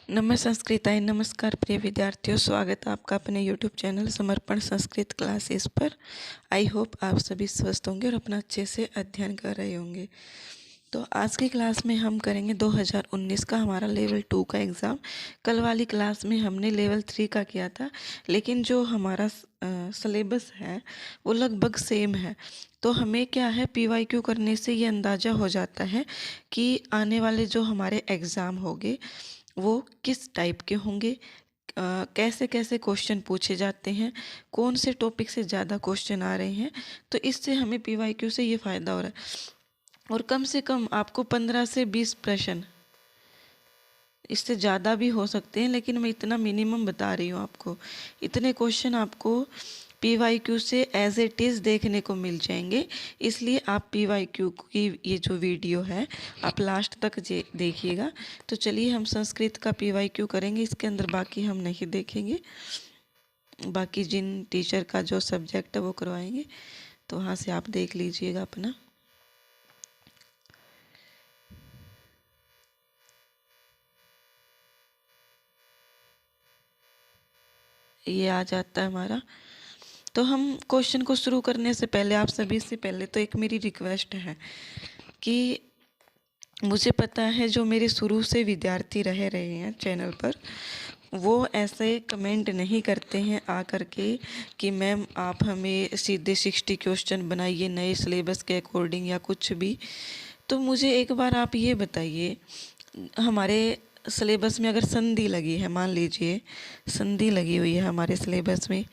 संस्कृताय नमस्कार प्रिय विद्यार्थियों, स्वागत है आपका अपने YouTube चैनल समर्पण संस्कृत क्लासेस पर। आई होप आप सभी स्वस्थ होंगे और अपना अच्छे से अध्ययन कर रहे होंगे। तो आज की क्लास में हम करेंगे 2019 का हमारा लेवल 2 का एग्ज़ाम। कल वाली क्लास में हमने लेवल 3 का किया था, लेकिन जो हमारा सिलेबस है वो लगभग सेम है। तो हमें क्या है, PYQ करने से ये अंदाज़ा हो जाता है कि आने वाले जो हमारे एग्ज़ाम होंगे वो किस टाइप के होंगे, कैसे कैसे क्वेश्चन पूछे जाते हैं, कौन से टॉपिक से ज़्यादा क्वेश्चन आ रहे हैं। तो इससे हमें PYQ से ये फ़ायदा हो रहा है। और कम से कम आपको 15 से 20 प्रश्न, इससे ज़्यादा भी हो सकते हैं, लेकिन मैं इतना मिनिमम बता रही हूँ आपको। इतने क्वेश्चन आपको PYQ से एज इट इज़ देखने को मिल जाएंगे। इसलिए आप PYQ की ये जो वीडियो है आप लास्ट तक देखिएगा। तो चलिए हम संस्कृत का PYQ करेंगे, इसके अंदर बाकी हम नहीं देखेंगे। बाकी जिन टीचर का जो सब्जेक्ट है वो करवाएंगे, तो वहाँ से आप देख लीजिएगा अपना। ये आ जाता है हमारा। तो हम क्वेश्चन को शुरू करने से पहले आप सभी से पहले तो एक मेरी रिक्वेस्ट है कि मुझे पता है जो मेरे शुरू से विद्यार्थी रहे हैं चैनल पर, वो ऐसे कमेंट नहीं करते हैं आ कर के कि मैम आप हमें सीधे 60 क्वेश्चन बनाइए नए सिलेबस के अकॉर्डिंग या कुछ भी। तो मुझे एक बार आप ये बताइए, हमारे सिलेबस में अगर संधि लगी है, मान लीजिए संधि लगी हुई है हमारे सिलेबस में,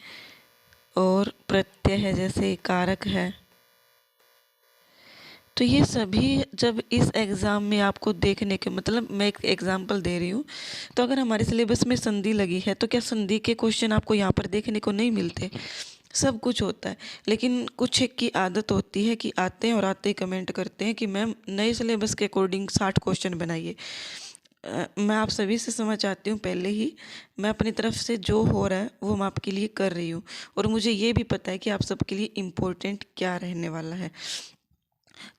और प्रत्यय है जैसे कारक है, तो ये सभी जब इस एग्ज़ाम में आपको देखने के, मतलब मैं एक एग्जांपल दे रही हूँ, तो अगर हमारे सिलेबस में संधि लगी है तो क्या संधि के क्वेश्चन आपको यहाँ पर देखने को नहीं मिलते? सब कुछ होता है, लेकिन कुछ एक की आदत होती है कि आते हैं और आते ही कमेंट करते हैं कि मैम नए सिलेबस के अकॉर्डिंग 60 क्वेश्चन बनाइए। मैं आप सभी से समझ चाहती हूँ, पहले ही मैं अपनी तरफ से जो हो रहा है वो मैं आपके लिए कर रही हूँ, और मुझे ये भी पता है कि आप सबके लिए इम्पोर्टेंट क्या रहने वाला है।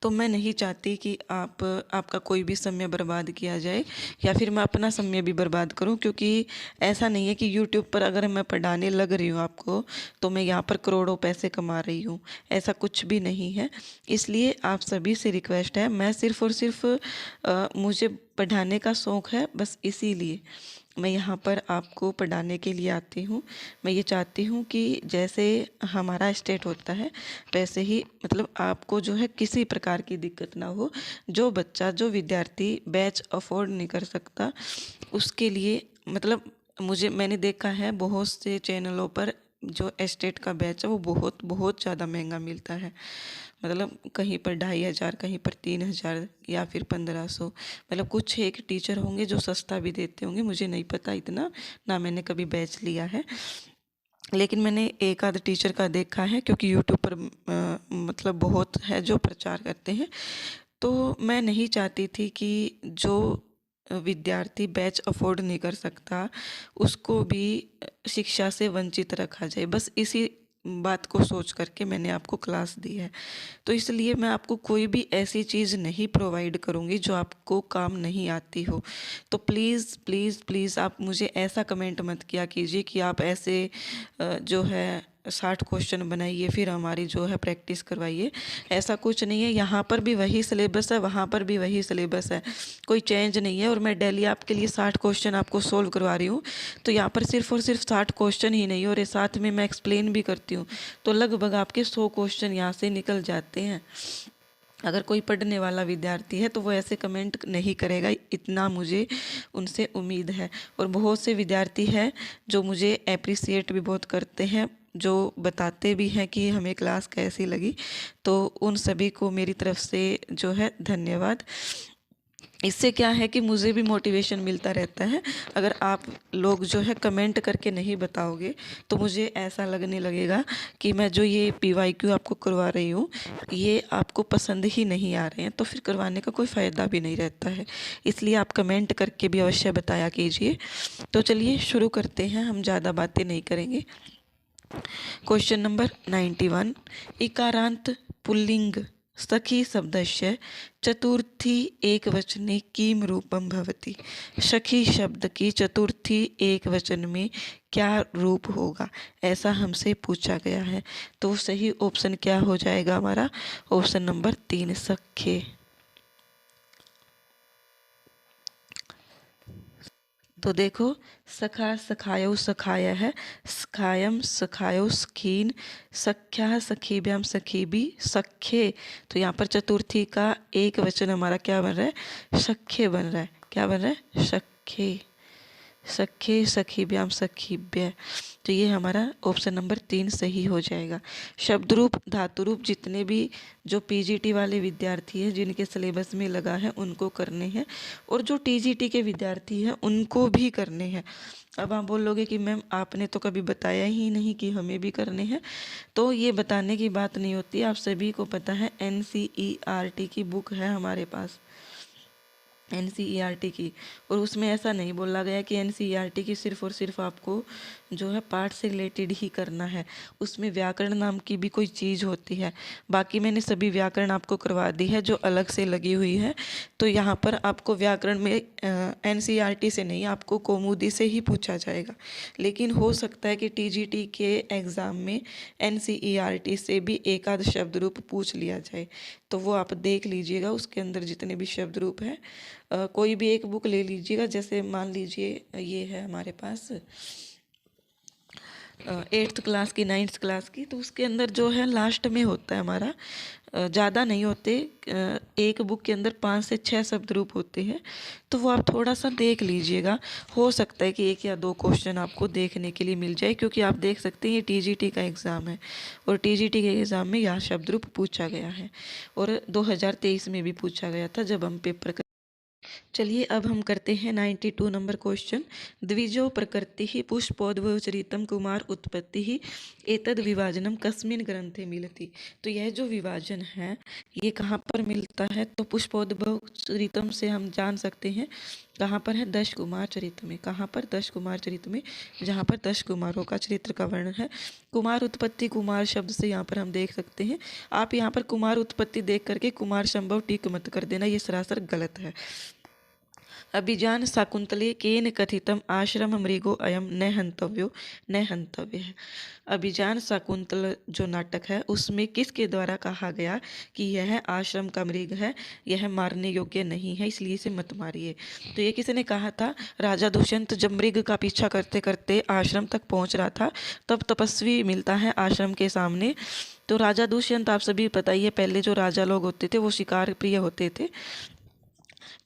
तो मैं नहीं चाहती कि आपका कोई भी समय बर्बाद किया जाए या फिर मैं अपना समय भी बर्बाद करूं, क्योंकि ऐसा नहीं है कि YouTube पर अगर मैं पढ़ाने लग रही हूं आपको तो मैं यहाँ पर करोड़ों पैसे कमा रही हूँ, ऐसा कुछ भी नहीं है। इसलिए आप सभी से रिक्वेस्ट है, मैं सिर्फ़ और सिर्फ मुझे पढ़ाने का शौक़ है, बस इसीलिए मैं यहाँ पर आपको पढ़ाने के लिए आती हूँ। मैं ये चाहती हूँ कि जैसे हमारा स्टेट होता है वैसे ही, मतलब आपको जो है किसी प्रकार की दिक्कत ना हो। जो बच्चा, जो विद्यार्थी बैच अफोर्ड नहीं कर सकता उसके लिए, मतलब मैंने देखा है बहुत से चैनलों पर जो स्टेट का बैच है वो बहुत बहुत ज़्यादा महंगा मिलता है। मतलब कहीं पर 2500, कहीं पर 3000 या फिर 1500। मतलब कुछ एक टीचर होंगे जो सस्ता भी देते होंगे, मुझे नहीं पता इतना, ना मैंने कभी बैच लिया है, लेकिन मैंने एक आध टीचर का देखा है, क्योंकि यूट्यूब पर मतलब बहुत है जो प्रचार करते हैं। तो मैं नहीं चाहती थी कि जो विद्यार्थी बैच अफोर्ड नहीं कर सकता उसको भी शिक्षा से वंचित रखा जाए, बस इसी बात को सोच करके मैंने आपको क्लास दी है। तो इसलिए मैं आपको कोई भी ऐसी चीज़ नहीं प्रोवाइड करूँगी जो आपको काम नहीं आती हो। तो प्लीज़ प्लीज़ प्लीज़ आप मुझे ऐसा कमेंट मत किया कीजिए कि आप ऐसे जो है 60 क्वेश्चन बनाइए फिर हमारी जो है प्रैक्टिस करवाइए। ऐसा कुछ नहीं है, यहाँ पर भी वही सिलेबस है, वहाँ पर भी वही सिलेबस है, कोई चेंज नहीं है। और मैं डेली आपके लिए 60 क्वेश्चन आपको सोल्व करवा रही हूँ। तो यहाँ पर सिर्फ और सिर्फ 60 क्वेश्चन ही नहीं, और साथ में मैं एक्सप्लेन भी करती हूँ, तो लगभग आपके 100 क्वेश्चन यहाँ से निकल जाते हैं। अगर कोई पढ़ने वाला विद्यार्थी है तो वो ऐसे कमेंट नहीं करेगा, इतना मुझे उनसे उम्मीद है। और बहुत से विद्यार्थी हैं जो मुझे अप्रिसिएट भी बहुत करते हैं, जो बताते भी हैं कि हमें क्लास कैसी लगी। तो उन सभी को मेरी तरफ से जो है धन्यवाद। इससे क्या है कि मुझे भी मोटिवेशन मिलता रहता है। अगर आप लोग जो है कमेंट करके नहीं बताओगे तो मुझे ऐसा लगने लगेगा कि मैं जो ये PYQ आपको करवा रही हूँ ये आपको पसंद ही नहीं आ रहे हैं, तो फिर करवाने का कोई फ़ायदा भी नहीं रहता है। इसलिए आप कमेंट करके भी अवश्य बताया कीजिए। तो चलिए शुरू करते हैं, हम ज़्यादा बातें नहीं करेंगे। क्वेश्चन नंबर 91, इकारांत पुल्लिंग सखी शब्दस्य चतुर्थी एकवचने किम रूपम भवति। सखी शब्द की चतुर्थी एक वचन में क्या रूप होगा, ऐसा हमसे पूछा गया है। तो सही ऑप्शन क्या हो जाएगा हमारा, ऑप्शन नंबर 3 सखे। तो देखो, सखा सखायो सखाया है, सखायम सखायो सखीन, सख्या सखीभ्याम सखीभी सखे। तो यहाँ पर चतुर्थी का एक वचन हमारा क्या बन रहा है, सखे बन रहा है। क्या बन रहा है, सखे। सखे सखीभ्याम सखीभ्य। तो ये हमारा ऑप्शन नंबर 3 सही हो जाएगा। शब्द रूप धातु रूप जितने भी जो पीजीटी वाले विद्यार्थी हैं जिनके सिलेबस में लगा है उनको करने हैं, और जो टीजीटी के विद्यार्थी हैं उनको भी करने हैं। अब आप बोलोगे कि मैम आपने तो कभी बताया ही नहीं कि हमें भी करने हैं। तो ये बताने की बात नहीं होती, आप सभी को पता है NCERT की बुक है हमारे पास, NCERT की, और उसमें ऐसा नहीं बोला गया कि NCERT की सिर्फ और सिर्फ आपको जो है पाठ से रिलेटेड ही करना है। उसमें व्याकरण नाम की भी कोई चीज़ होती है। बाकी मैंने सभी व्याकरण आपको करवा दी है जो अलग से लगी हुई है। तो यहाँ पर आपको व्याकरण में NCERT से नहीं, आपको कौमुदी से ही पूछा जाएगा। लेकिन हो सकता है कि TGT के एग्ज़ाम में NCERT से भी एक आध शब्द रूप पूछ लिया जाए। तो वो आप देख लीजिएगा, उसके अंदर जितने भी शब्द रूप हैं कोई भी एक बुक ले लीजिएगा। जैसे मान लीजिए ये है हमारे पास 8th क्लास की, 9th क्लास की, तो उसके अंदर जो है लास्ट में होता है हमारा, ज़्यादा नहीं होते, एक बुक के अंदर 5 से 6 शब्द रूप होते हैं। तो वो आप थोड़ा सा देख लीजिएगा, हो सकता है कि 1 या 2 क्वेश्चन आपको देखने के लिए मिल जाए, क्योंकि आप देख सकते हैं ये TGT का एग्ज़ाम है और TGT के एग्ज़ाम में यह शब्द रूप पूछा गया है और 2023 में भी पूछा गया था जब हम पेपर कर। चलिए अब हम करते हैं 92 नंबर क्वेश्चन। द्विजो प्रकृति ही पुष्पोद्भवचरितम कुमार उत्पत्ति ही एतद विभाजनम कस्मिन ग्रंथे मिलति। तो यह जो विभाजन है ये कहाँ पर मिलता है, तो पुष्पोद्भव चरितम से हम जान सकते हैं कहाँ पर है, 10 कुमार चरित्र में। कहाँ पर, 10 कुमार चरित्र में, जहाँ पर 10 कुमारों का चरित्र का वर्णन है। कुमार उत्पत्ति, कुमार शब्द से यहाँ पर हम देख सकते हैं। आप यहाँ पर कुमार उत्पत्ति देख करके कुमार संभव टिक मत कर देना, ये सरासर गलत है। अभिजान शाकुंतले केन कथितम आश्रम मृगो अयम न हंतव्यो न हंतव्य है। अभिजान शाकुंतल जो नाटक है उसमें किसके द्वारा कहा गया कि यह आश्रम का मृग है, यह मारने योग्य नहीं है, इसलिए इसे मत मारिए। तो ये किसने कहा था, राजा दुष्यंत जब मृग का पीछा करते करते आश्रम तक पहुंच रहा था तब तपस्वी मिलता है आश्रम के सामने। तो राजा दुष्यंत आप सभी पता ही है, पहले जो राजा लोग होते थे वो शिकार प्रिय होते थे।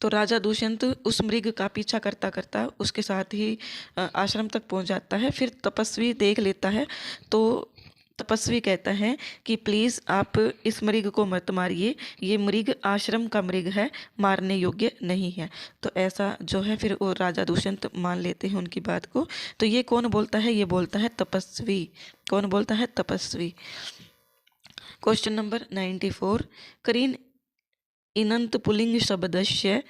तो राजा दुष्यंत उस मृग का पीछा करता करता उसके साथ ही आश्रम तक पहुंच जाता है। फिर तपस्वी देख लेता है तो तपस्वी कहता है कि प्लीज़ आप इस मृग को मत मारिए, ये मृग आश्रम का मृग है, मारने योग्य नहीं है। तो ऐसा जो है फिर वो राजा दुष्यंत मान लेते हैं उनकी बात को। तो ये कौन बोलता है, ये बोलता है तपस्वी। कौन बोलता है, तपस्वी। क्वेश्चन नंबर 94, करीन इनंत पुल्लिंग शब्दस्य,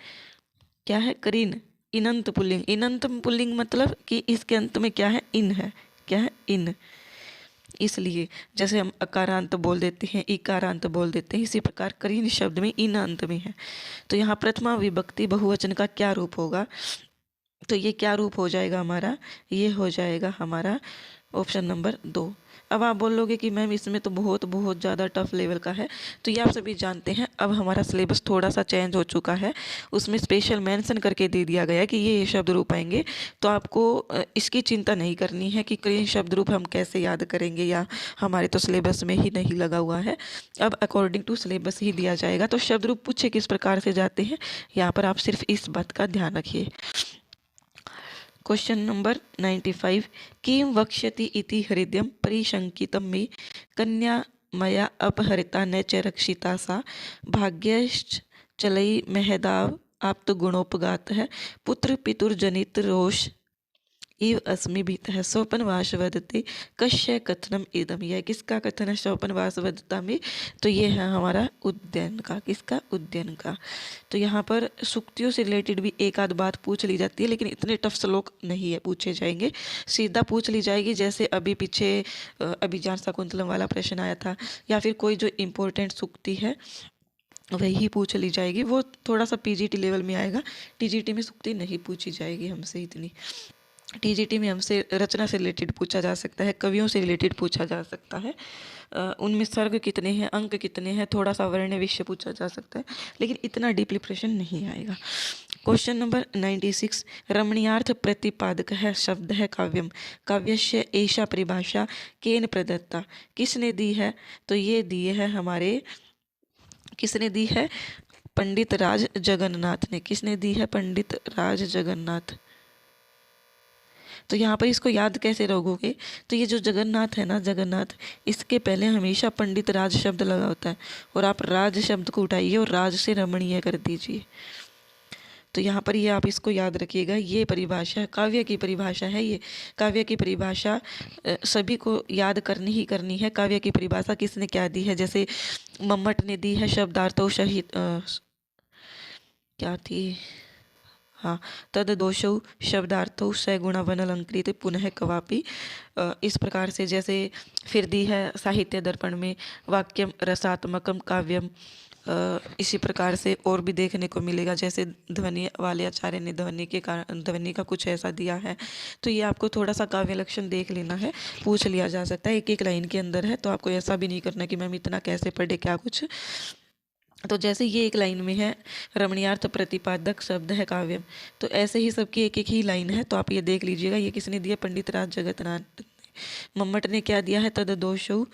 क्या है, करीन इनंत पुल्लिंग। इनंत पुल्लिंग मतलब कि इसके अंत में क्या है, इन है। क्या है, इन। इसलिए जैसे हम अकारांत बोल देते हैं, इकारांत बोल देते हैं, इसी प्रकार करीन शब्द में इन अंत में है। तो यहाँ प्रथमा विभक्ति बहुवचन का क्या रूप होगा, तो ये क्या रूप हो जाएगा हमारा, ये हो जाएगा हमारा ऑप्शन नंबर 2। अब आप बोलोगे कि मैम इसमें तो बहुत बहुत ज़्यादा टफ लेवल का है। तो ये आप सभी जानते हैं, अब हमारा सिलेबस थोड़ा सा चेंज हो चुका है, उसमें स्पेशल मेंशन करके दे दिया गया है कि ये शब्द रूप आएंगे। तो आपको इसकी चिंता नहीं करनी है कि कई शब्द रूप हम कैसे याद करेंगे, या हमारे तो सिलेबस में ही नहीं लगा हुआ है। अब अकॉर्डिंग टू सिलेबस ही दिया जाएगा। तो शब्द रूप पूछे किस प्रकार से जाते हैं, यहाँ पर आप सिर्फ इस बात का ध्यान रखिए। क्वेश्चन नंबर 95, किं वक्ष्यति इति हृदयं परिशंकितं मे, कन्या मया अपहरिता न च रक्षिता सा, भाग्यश्च चलई महदाव आप्त गुणोपगात है, पुत्र पितुर्जनित रोष इव अस्मि भीतः स्वपनवास वदते कस्य कथनम इदम। यह किसका कथन है स्वपनवास वदता में? तो ये है हमारा उद्यन का। किसका? उद्यन का। तो यहाँ पर सूक्तियों से रिलेटेड भी एक आध बात पूछ ली जाती है, लेकिन इतने टफ श्लोक नहीं है पूछे जाएंगे, सीधा पूछ ली जाएगी। जैसे अभी पीछे अभिज्ञान शाकुंतलम वाला प्रश्न आया था, या फिर कोई जो इम्पोर्टेंट सूक्ति है वही पूछ ली जाएगी। वो थोड़ा सा पीजीटी लेवल में आएगा, टीजीटी में सूक्ति नहीं पूछी जाएगी हमसे इतनी। टीजीटी में हमसे रचना से रिलेटेड पूछा जा सकता है, कवियों से रिलेटेड पूछा जा सकता है, उनमें सर्ग कितने हैं, अंक कितने हैं, थोड़ा सा वर्ण विषय पूछा जा सकता है, लेकिन इतना डीपली प्रश्न नहीं आएगा। क्वेश्चन नंबर 96, रमणीयार्थ प्रतिपादक है शब्द है काव्यम, काव्यस्य एषा परिभाषा केन प्रदत्ता। किसने दी है? तो ये दिए है हमारे, किसने दी है? पंडित राज जगन्नाथ ने। किसने दी है? पंडित राज जगन्नाथ। तो यहाँ पर इसको याद कैसे रखोगे? तो ये जो जगन्नाथ है ना, जगन्नाथ, इसके पहले हमेशा पंडित राज शब्द लगा होता है, और आप राज शब्द को उठाइए और राज से रमणीय कर दीजिए। तो यहाँ पर ये आप इसको याद रखिएगा, ये परिभाषा काव्य की परिभाषा है। ये काव्य की परिभाषा सभी को याद करनी ही करनी है। काव्य की परिभाषा किसने क्या दी है? जैसे मम्मट ने दी है शब्दार्थों सहित, क्या थी, हाँ, तद दोषौ शब्दार्थौ सगुणवन अलंकृत पुनः कवापि। इस प्रकार से जैसे फिर दी है साहित्य दर्पण में वाक्यम रसात्मकम काव्यम। इसी प्रकार से और भी देखने को मिलेगा, जैसे ध्वनि वाले आचार्य ने ध्वनि के कारण ध्वनि का कुछ ऐसा दिया है। तो ये आपको थोड़ा सा काव्य लक्षण देख लेना है, पूछ लिया जा सकता है, एक एक लाइन के अंदर है। तो आपको ऐसा भी नहीं करना कि मैम इतना कैसे पढ़े क्या कुछ। तो जैसे ये एक लाइन में है रमणीयार्थ प्रतिपादक शब्द है काव्यम, तो ऐसे ही सबकी एक एक ही लाइन है। तो आप ये देख लीजिएगा, ये किसने दिया? पंडित राज जगन्नाथ। मम्मट ने क्या दिया है? तद दोषौ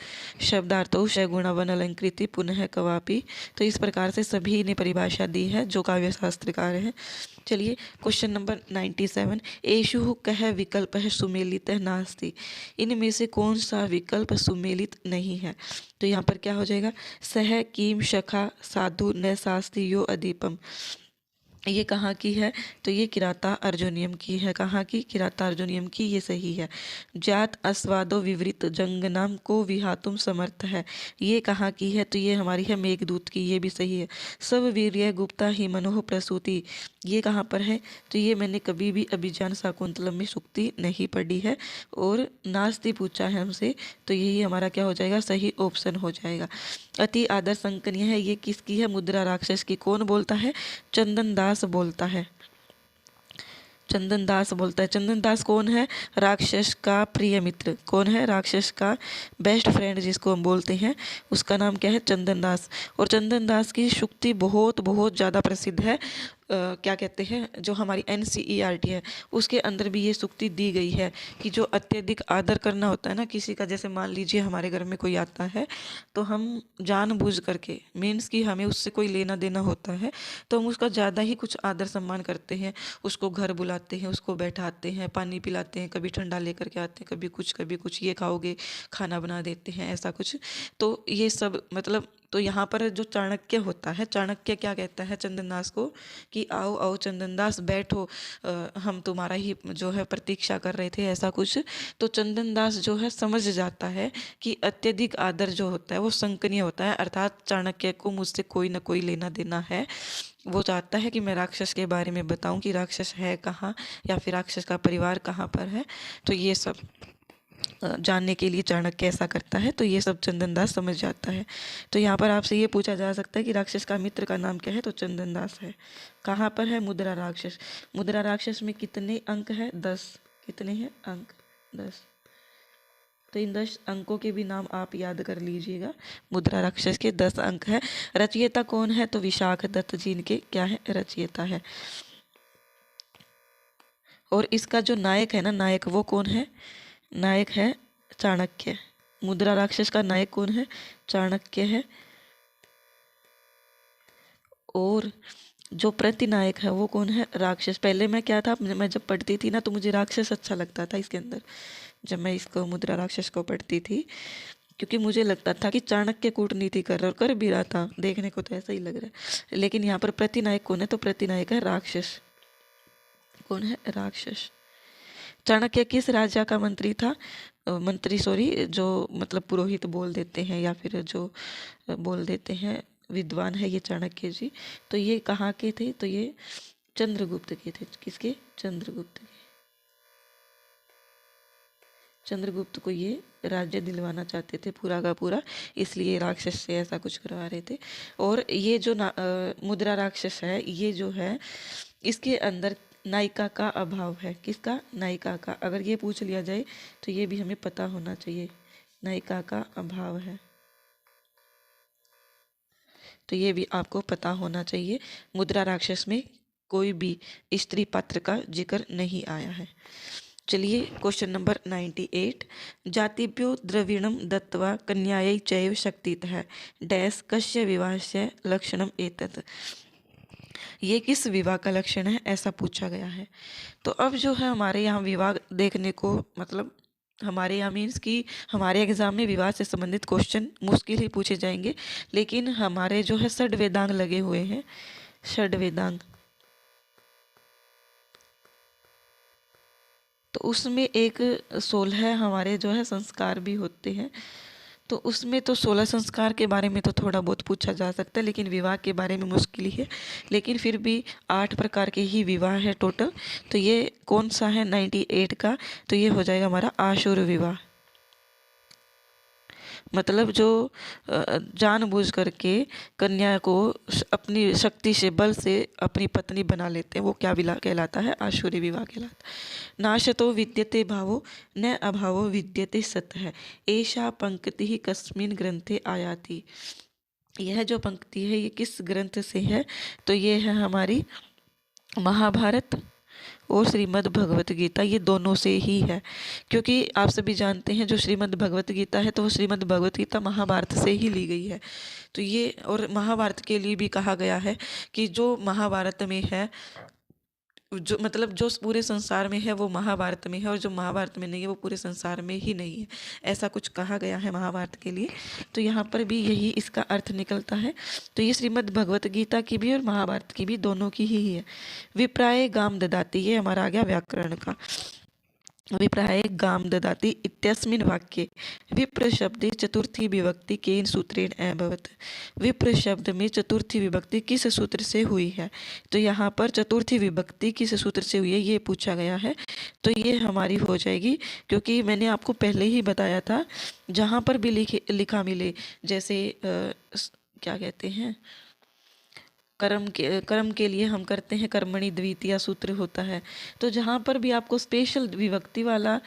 शब्दार्थौ सगुणवन अलंकृति पुनः कवापि। तो इस प्रकार से सभी ने परिभाषा दी है जो काव्य शास्त्रकार है। चलिए क्वेश्चन नंबर 97, एषु कह विकल्प है सुमेलित नास्ति। इनमें से कौन सा विकल्प सुमेलित नहीं है? तो यहाँ पर क्या हो जाएगा? सह कीम शखा साधु न शास्ति यो अदीपम। ये कहाँ की है? तो ये किराता अर्जुनियम की है। कहाँ की? किराता अर्जुनियम की। ये सही है। जात अस्वादो विवृत जंगनाम को विहातुम समर्थ है। ये कहाँ की है? तो ये हमारी है मेघदूत की। ये भी सही है। सब वीर्य गुप्ता ही मनोह प्रसूति। ये कहाँ पर है? तो ये मैंने कभी भी अभिज्ञान शाकुंतलम में सूक्ति नहीं पढ़ी है, और नास्ति पूछा है हमसे, तो यही हमारा क्या हो जाएगा? सही ऑप्शन हो जाएगा। अति आदर संकनीय है, ये किसकी है? मुद्रा राक्षस की। कौन बोलता है? चंदन दास बोलता है। चंदन दास बोलता है। चंदन दास कौन है? राक्षस का प्रिय मित्र। कौन है? राक्षस का बेस्ट फ्रेंड जिसको हम बोलते हैं, उसका नाम क्या है? चंदन दास। और चंदन दास की सूक्ति बहुत बहुत ज़्यादा प्रसिद्ध है। क्या कहते हैं, जो हमारी NCERT है उसके अंदर भी ये सूक्ति दी गई है कि जो अत्यधिक आदर करना होता है ना किसी का, जैसे मान लीजिए हमारे घर में कोई आता है तो हम जानबूझ करके, मीन्स कि हमें उससे कोई लेना देना होता है, तो हम उसका ज़्यादा ही कुछ आदर सम्मान करते हैं। उसको घर बुलाते हैं, उसको बैठाते हैं, पानी पिलाते हैं, कभी ठंडा लेकर के आते हैं, कभी कुछ ये खाओगे, खाना बना देते हैं, ऐसा कुछ। तो ये सब मतलब, तो यहाँ पर जो चाणक्य होता है, चाणक्य क्या कहता है चंदनदास को कि आओ आओ चंदनदास बैठो, हम तुम्हारा ही जो है प्रतीक्षा कर रहे थे, ऐसा कुछ। तो चंदनदास जो है समझ जाता है कि अत्यधिक आदर जो होता है वो संकनीय होता है, अर्थात चाणक्य को मुझसे कोई ना कोई लेना देना है। वो चाहता है कि मैं राक्षस के बारे में बताऊं कि राक्षस है कहाँ, या फिर राक्षस का परिवार कहाँ पर है। तो ये सब जानने के लिए चाणक्य ऐसा करता है। तो ये सब चंदनदास समझ जाता है। तो यहाँ पर आपसे ये पूछा जा सकता है कि राक्षस का मित्र का नाम क्या है? तो चंदनदास है। कहाँ पर है? मुद्रा राक्षस। मुद्रा राक्षस में कितने अंक है? 10। कितने हैं अंक? 10। तो इन 10 अंकों के भी नाम आप याद कर लीजिएगा। मुद्रा राक्षस के 10 अंक है। रचयिता कौन है? तो विशाख दत्त जी इनके क्या है? रचयिता है। और इसका जो नायक है ना, नायक, वो कौन है? नायक है चाणक्य। मुद्रा राक्षस का नायक कौन है? चाणक्य है। और जो प्रतिनायक है वो कौन है? राक्षस। पहले मैं क्या था, मैं जब पढ़ती थी ना तो मुझे राक्षस अच्छा लगता था इसके अंदर, जब मैं इसको मुद्रा राक्षस को पढ़ती थी, क्योंकि मुझे लगता था कि चाणक्य कूटनीति कर रहा, और कर भी रहा था, देखने को तो ऐसा ही लग रहा है। लेकिन यहाँ पर प्रतिनायक कौन है? तो प्रतिनायक है राक्षस। कौन है? राक्षस। चाणक्य किस राजा का मंत्री था? मंत्री सॉरी, जो मतलब पुरोहित बोल देते हैं या फिर जो बोल देते हैं विद्वान है ये चाणक्य जी। तो ये कहाँ के थे? तो ये चंद्रगुप्त के थे। किसके? चंद्रगुप्त के। चंद्रगुप्त को ये राज्य दिलवाना चाहते थे पूरा का पूरा, इसलिए राक्षस से ऐसा कुछ करवा रहे थे। और ये जो मुद्रा राक्षस है, ये जो है इसके अंदर नायिका का अभाव है। किसका? नायिका का। अगर ये पूछ लिया जाए तो ये भी हमें पता होना चाहिए, नायिका का अभाव है, तो ये भी आपको पता होना चाहिए। मुद्रा राक्षस में कोई भी स्त्री पात्र का जिक्र नहीं आया है। चलिए क्वेश्चन नंबर 98। जातिभ्यो द्रविणम दत्वा कन्यायै चैव शक्तितः डैश कस्य विवाहस्य लक्षणम एतत्। ये किस विवाह का लक्षण है, ऐसा पूछा गया है। तो अब जो है हमारे यहाँ विवाह देखने को, मतलब हमारे यहाँ मीन्स कि हमारे एग्जाम में विवाह से संबंधित क्वेश्चन मुश्किल ही पूछे जाएंगे, लेकिन हमारे जो है षड वेदांग लगे हुए हैं, षड वेदांग, तो उसमें एक 16 हमारे जो है संस्कार भी होते हैं। तो उसमें तो 16 संस्कार के बारे में तो थोड़ा बहुत पूछा जा सकता है, लेकिन विवाह के बारे में मुश्किल ही है। लेकिन फिर भी 8 प्रकार के ही विवाह है टोटल। तो ये कौन सा है 98 का? तो ये हो जाएगा हमारा आशुर विवाह। मतलब जो जानबूझ करके कन्या को अपनी शक्ति से, बल से अपनी पत्नी बना लेते हैं, वो क्या विवाह कहलाता है? आशुरी विवाह कहलाता है। नाशतो विद्यते भावो न अभावो विद्यते सतः एषा पंक्ति कस्मिन् ग्रंथे आयाति। यह जो पंक्ति है ये किस ग्रंथ से है? तो ये है हमारी महाभारत और श्रीमद् भगवत गीता, ये दोनों से ही है। क्योंकि आप सभी जानते हैं जो श्रीमद् भगवत गीता है तो वो श्रीमद् भगवत गीता महाभारत से ही ली गई है। तो ये, और महाभारत के लिए भी कहा गया है कि जो महाभारत में है, जो मतलब जो पूरे संसार में है वो महाभारत में है, और जो महाभारत में नहीं है वो पूरे संसार में ही नहीं है, ऐसा कुछ कहा गया है महाभारत के लिए। तो यहाँ पर भी यही इसका अर्थ निकलता है। तो ये श्रीमद् भगवत गीता की भी और महाभारत की भी, दोनों की ही है। विप्राय गाम ददाति, ये हमारा आ गया व्याकरण का। विप्राय गाम ददाति इत्यस्मिन् वाक्ये विप्र शब्दे चतुर्थी विभक्ति केन सूत्रेण अभवत्। विप्र शब्द में चतुर्थी विभक्ति किस सूत्र से हुई है? तो यहाँ पर चतुर्थी विभक्ति किस सूत्र से हुई है ये पूछा गया है। तो ये हमारी हो जाएगी, क्योंकि मैंने आपको पहले ही बताया था, जहाँ पर भी लिखा मिले, जैसे क्या कहते हैं, कर्म के लिए हम करते हैं कर्मणि द्वितीया सूत्र होता है। तो जहाँ पर भी आपको स्पेशल विभक्ति वाला,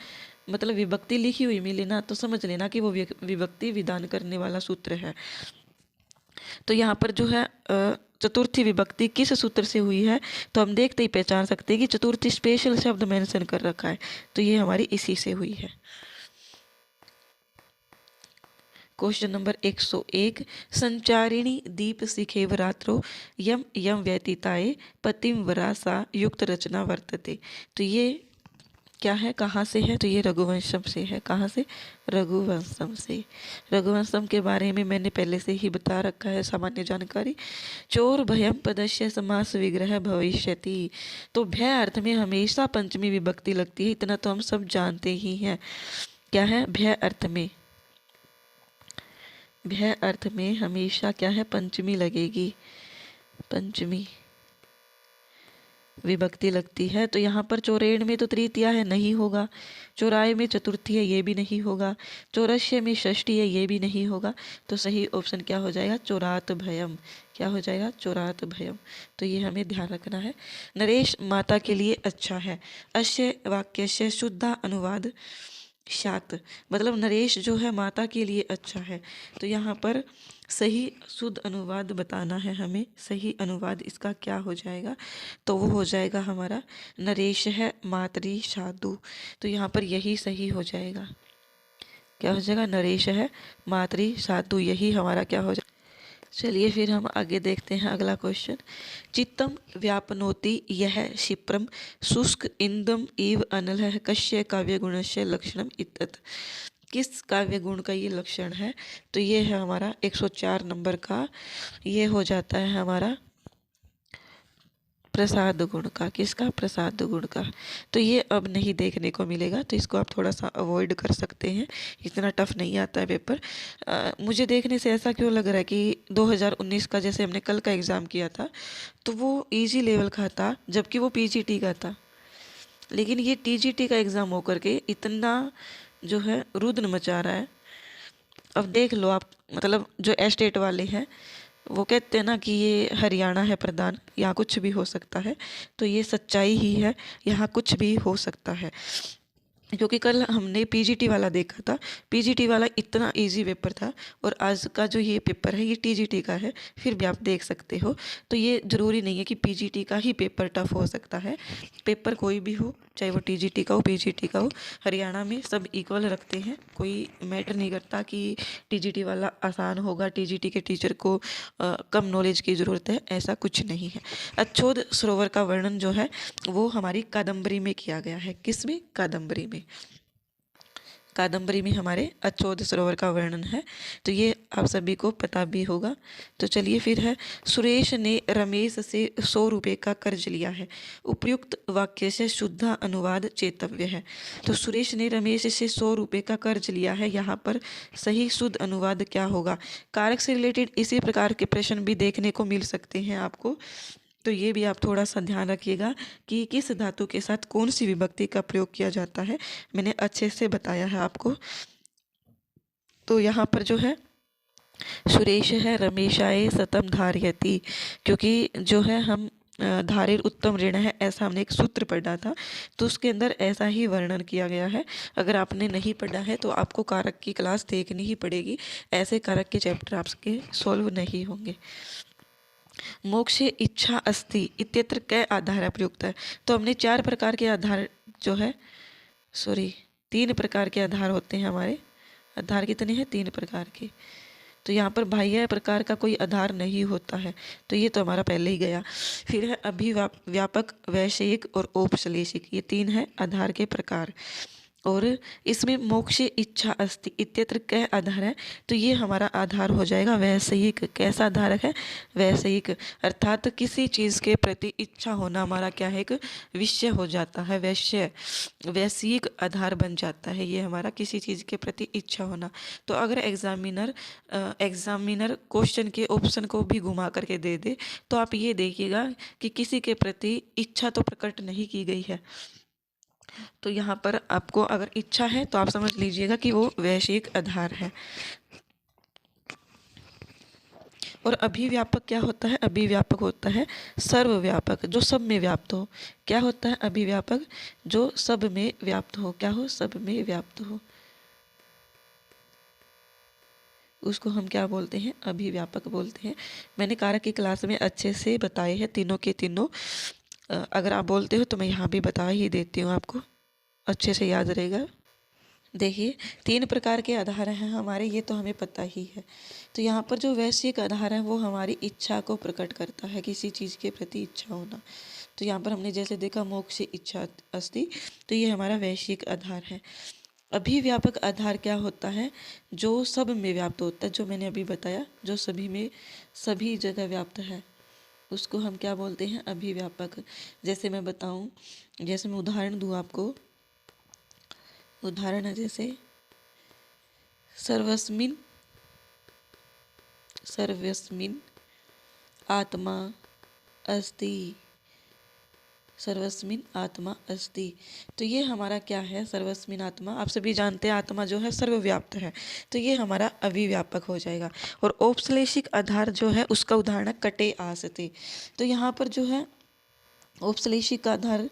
मतलब विभक्ति लिखी हुई मिले ना, तो समझ लेना कि वो विभक्ति विधान करने वाला सूत्र है। तो यहाँ पर जो है चतुर्थी विभक्ति किस सूत्र से हुई है, तो हम देखते ही पहचान सकते हैं कि चतुर्थी स्पेशल शब्द मेंशन कर रखा है, तो ये हमारी इसी से हुई है। Question number 101। संचारिणी दीप शिखेव रात्रो यम यम व्यतीताए पतिम वरासा युक्त रचना वर्तते। तो ये क्या है, कहाँ से है? तो ये रघुवंशम से है। कहाँ से? रघुवंशम से। रघुवंशम के बारे में मैंने पहले से ही बता रखा है, सामान्य जानकारी। चोर भयम पदस्य समास विग्रह भविष्यति। तो भय अर्थ में हमेशा पंचमी विभक्ति लगती है, इतना तो हम सब जानते ही हैं। क्या है? भय अर्थ में, भय अर्थ में हमेशा क्या है? पंचमी लगेगी, पंचमी विभक्ति लगती है। तो यहाँ पर चौरेण में तो तृतीया है, नहीं होगा। चौराहे में चतुर्थी है, ये भी नहीं होगा। चौरस्य में षष्ठी है, ये भी नहीं होगा। तो सही ऑप्शन क्या हो जाएगा? चौरात भयम। क्या हो जाएगा? चौरात भयम। तो ये हमें ध्यान रखना है। नरेश माता के लिए अच्छा है। अस्य वाक्य से शुद्ध अनुवाद शात, मतलब नरेश जो है माता के लिए अच्छा है। तो यहाँ पर सही शुद्ध अनुवाद बताना है हमें। सही अनुवाद इसका क्या हो जाएगा? तो वो हो जाएगा हमारा नरेश है मातरी साधु। तो यहाँ पर यही सही हो जाएगा। क्या हो जाएगा? नरेश है मातरी साधु, यही हमारा क्या हो जाएगा। चलिए फिर हम आगे देखते हैं अगला क्वेश्चन। चित्तम व्यापनोति यह क्षिप्रम शुष्क इंदम इव अनलः कस्य काव्य गुणस्य लक्षणम इत्यत। किस काव्य गुण का ये लक्षण है? तो ये है हमारा 104 नंबर का, ये हो जाता है हमारा प्रसाद गुण का, किसका? प्रसाद गुण का। तो ये अब नहीं देखने को मिलेगा, तो इसको आप थोड़ा सा अवॉइड कर सकते हैं, इतना टफ नहीं आता है पेपर। मुझे देखने से ऐसा क्यों लग रहा है कि 2019 का जैसे हमने कल का एग्ज़ाम किया था तो वो इजी लेवल का था, जबकि वो पीजीटी का था। लेकिन ये टीजीटी का एग्ज़ाम होकर के इतना जो है रुद्र मचा रहा है। अब देख लो आप, मतलब जो एस्टेट वाले हैं वो कहते हैं ना कि ये हरियाणा है प्रधान, यहाँ कुछ भी हो सकता है, तो ये सच्चाई ही है, यहाँ कुछ भी हो सकता है। क्योंकि कल हमने पीजीटी वाला देखा था, पीजीटी वाला इतना इजी पेपर था, और आज का जो ये पेपर है ये टीजीटी का है, फिर भी आप देख सकते हो। तो ये ज़रूरी नहीं है कि पीजीटी का ही पेपर टफ हो सकता है, पेपर कोई भी हो, चाहे वो टीजीटी का हो पीजीटी का हो, हरियाणा में सब इक्वल रखते हैं, कोई मैटर नहीं करता कि टीजीटी वाला आसान होगा, टीजीटी के टीचर को कम नॉलेज की ज़रूरत है, ऐसा कुछ नहीं है। अच्छोद सरोवर का वर्णन जो है वो हमारी कादम्बरी में किया गया है। किसमें? कादम्बरी में। कादम्बरी में हमारे अच्छोद सरोवर का वर्णन है, तो ये आप सभी को पता भी होगा। तो चलिए फिर है, सुरेश ने रमेश से 100 रुपये का कर्ज लिया है, उपयुक्त वाक्य से शुद्ध अनुवाद चेतव्य है। तो सुरेश ने रमेश से 100 रुपये का कर्ज लिया है, यहाँ पर सही शुद्ध अनुवाद क्या होगा? कारक से रिलेटेड इसी प्रकार के प्रश्न भी देखने को मिल सकते हैं आपको, तो ये भी आप थोड़ा सा ध्यान रखिएगा कि किस धातु के साथ कौन सी विभक्ति का प्रयोग किया जाता है, मैंने अच्छे से बताया है आपको। तो यहाँ पर जो है सुरेश है रमेशाय सतम धारयति, क्योंकि जो है हम धारेर उत्तम ऋण है, ऐसा हमने एक सूत्र पढ़ा था, तो उसके अंदर ऐसा ही वर्णन किया गया है। अगर आपने नहीं पढ़ा है तो आपको कारक की क्लास देखनी ही पड़ेगी, ऐसे कारक के चैप्टर आपके सॉल्व नहीं होंगे। मोक्षे इच्छा अस्ति इत्यत्र कै आधार प्रयुक्त है? तो हमने 4 प्रकार के आधार जो है, सॉरी 3 प्रकार के आधार होते हैं हमारे। आधार कितने हैं? 3 प्रकार के। तो यहाँ पर बाह्य प्रकार का कोई आधार नहीं होता है, तो ये तो हमारा पहले ही गया। फिर है अभिव्यापक, वैषयिक और औपश्लेषिक, ये 3 है आधार के प्रकार। और इसमें मोक्ष इच्छा अस्ति इत्यत्र कै आधार है, तो ये हमारा आधार हो जाएगा वैषयिक। कैसा आधार है? वैषयिक, अर्थात किसी चीज़ के प्रति इच्छा होना हमारा क्या है? एक विषय हो जाता है, वैषयिक आधार बन जाता है ये हमारा, किसी चीज़ के प्रति इच्छा होना। तो अगर एग्जामिनर क्वेश्चन के ऑप्शन को भी घुमा करके दे दे, तो आप ये देखिएगा कि किसी के प्रति इच्छा तो प्रकट नहीं की गई है, तो यहाँ पर आपको अगर इच्छा है तो आप समझ लीजिएगा कि वो वैषयिक आधार है। और अभिव्यापक क्या होता है? अभिव्यापक होता है सर्वव्यापक, जो सब में व्याप्त हो। क्या होता है अभिव्यापक? जो सब में व्याप्त हो। क्या हो? सब में व्याप्त हो, उसको हम क्या बोलते हैं? अभिव्यापक बोलते हैं। मैंने कारक की क्लास में अच्छे से बताए हैं तीनों के तीनों, अगर आप बोलते हो तो मैं यहाँ भी बता ही देती हूँ, आपको अच्छे से याद रहेगा। देखिए 3 प्रकार के आधार हैं हमारे, ये तो हमें पता ही है। तो यहाँ पर जो वैश्विक आधार है वो हमारी इच्छा को प्रकट करता है, किसी चीज़ के प्रति इच्छा होना। तो यहाँ पर हमने जैसे देखा मोक्ष इच्छा अस्ति, तो ये हमारा वैश्विक आधार है। अभिव्यापक आधार क्या होता है? जो सब में व्याप्त होता है, जो मैंने अभी बताया, जो सभी में सभी जगह व्याप्त है, उसको हम क्या बोलते हैं? अभिव्यापक। जैसे मैं बताऊं, जैसे मैं उदाहरण दूं आपको, उदाहरण है जैसे सर्वस्मिन आत्मा अस्ति, सर्वस्मिन आत्मा अस्ति। तो ये हमारा क्या है? सर्वस्मिन आत्मा, आप सभी जानते हैं आत्मा जो है सर्वव्याप्त है, तो ये हमारा अभिव्यापक हो जाएगा। और औपश्लेषिक आधार जो है उसका उदाहरण कटे आसते। तो यहाँ पर जो है औपश्लेषिक आधार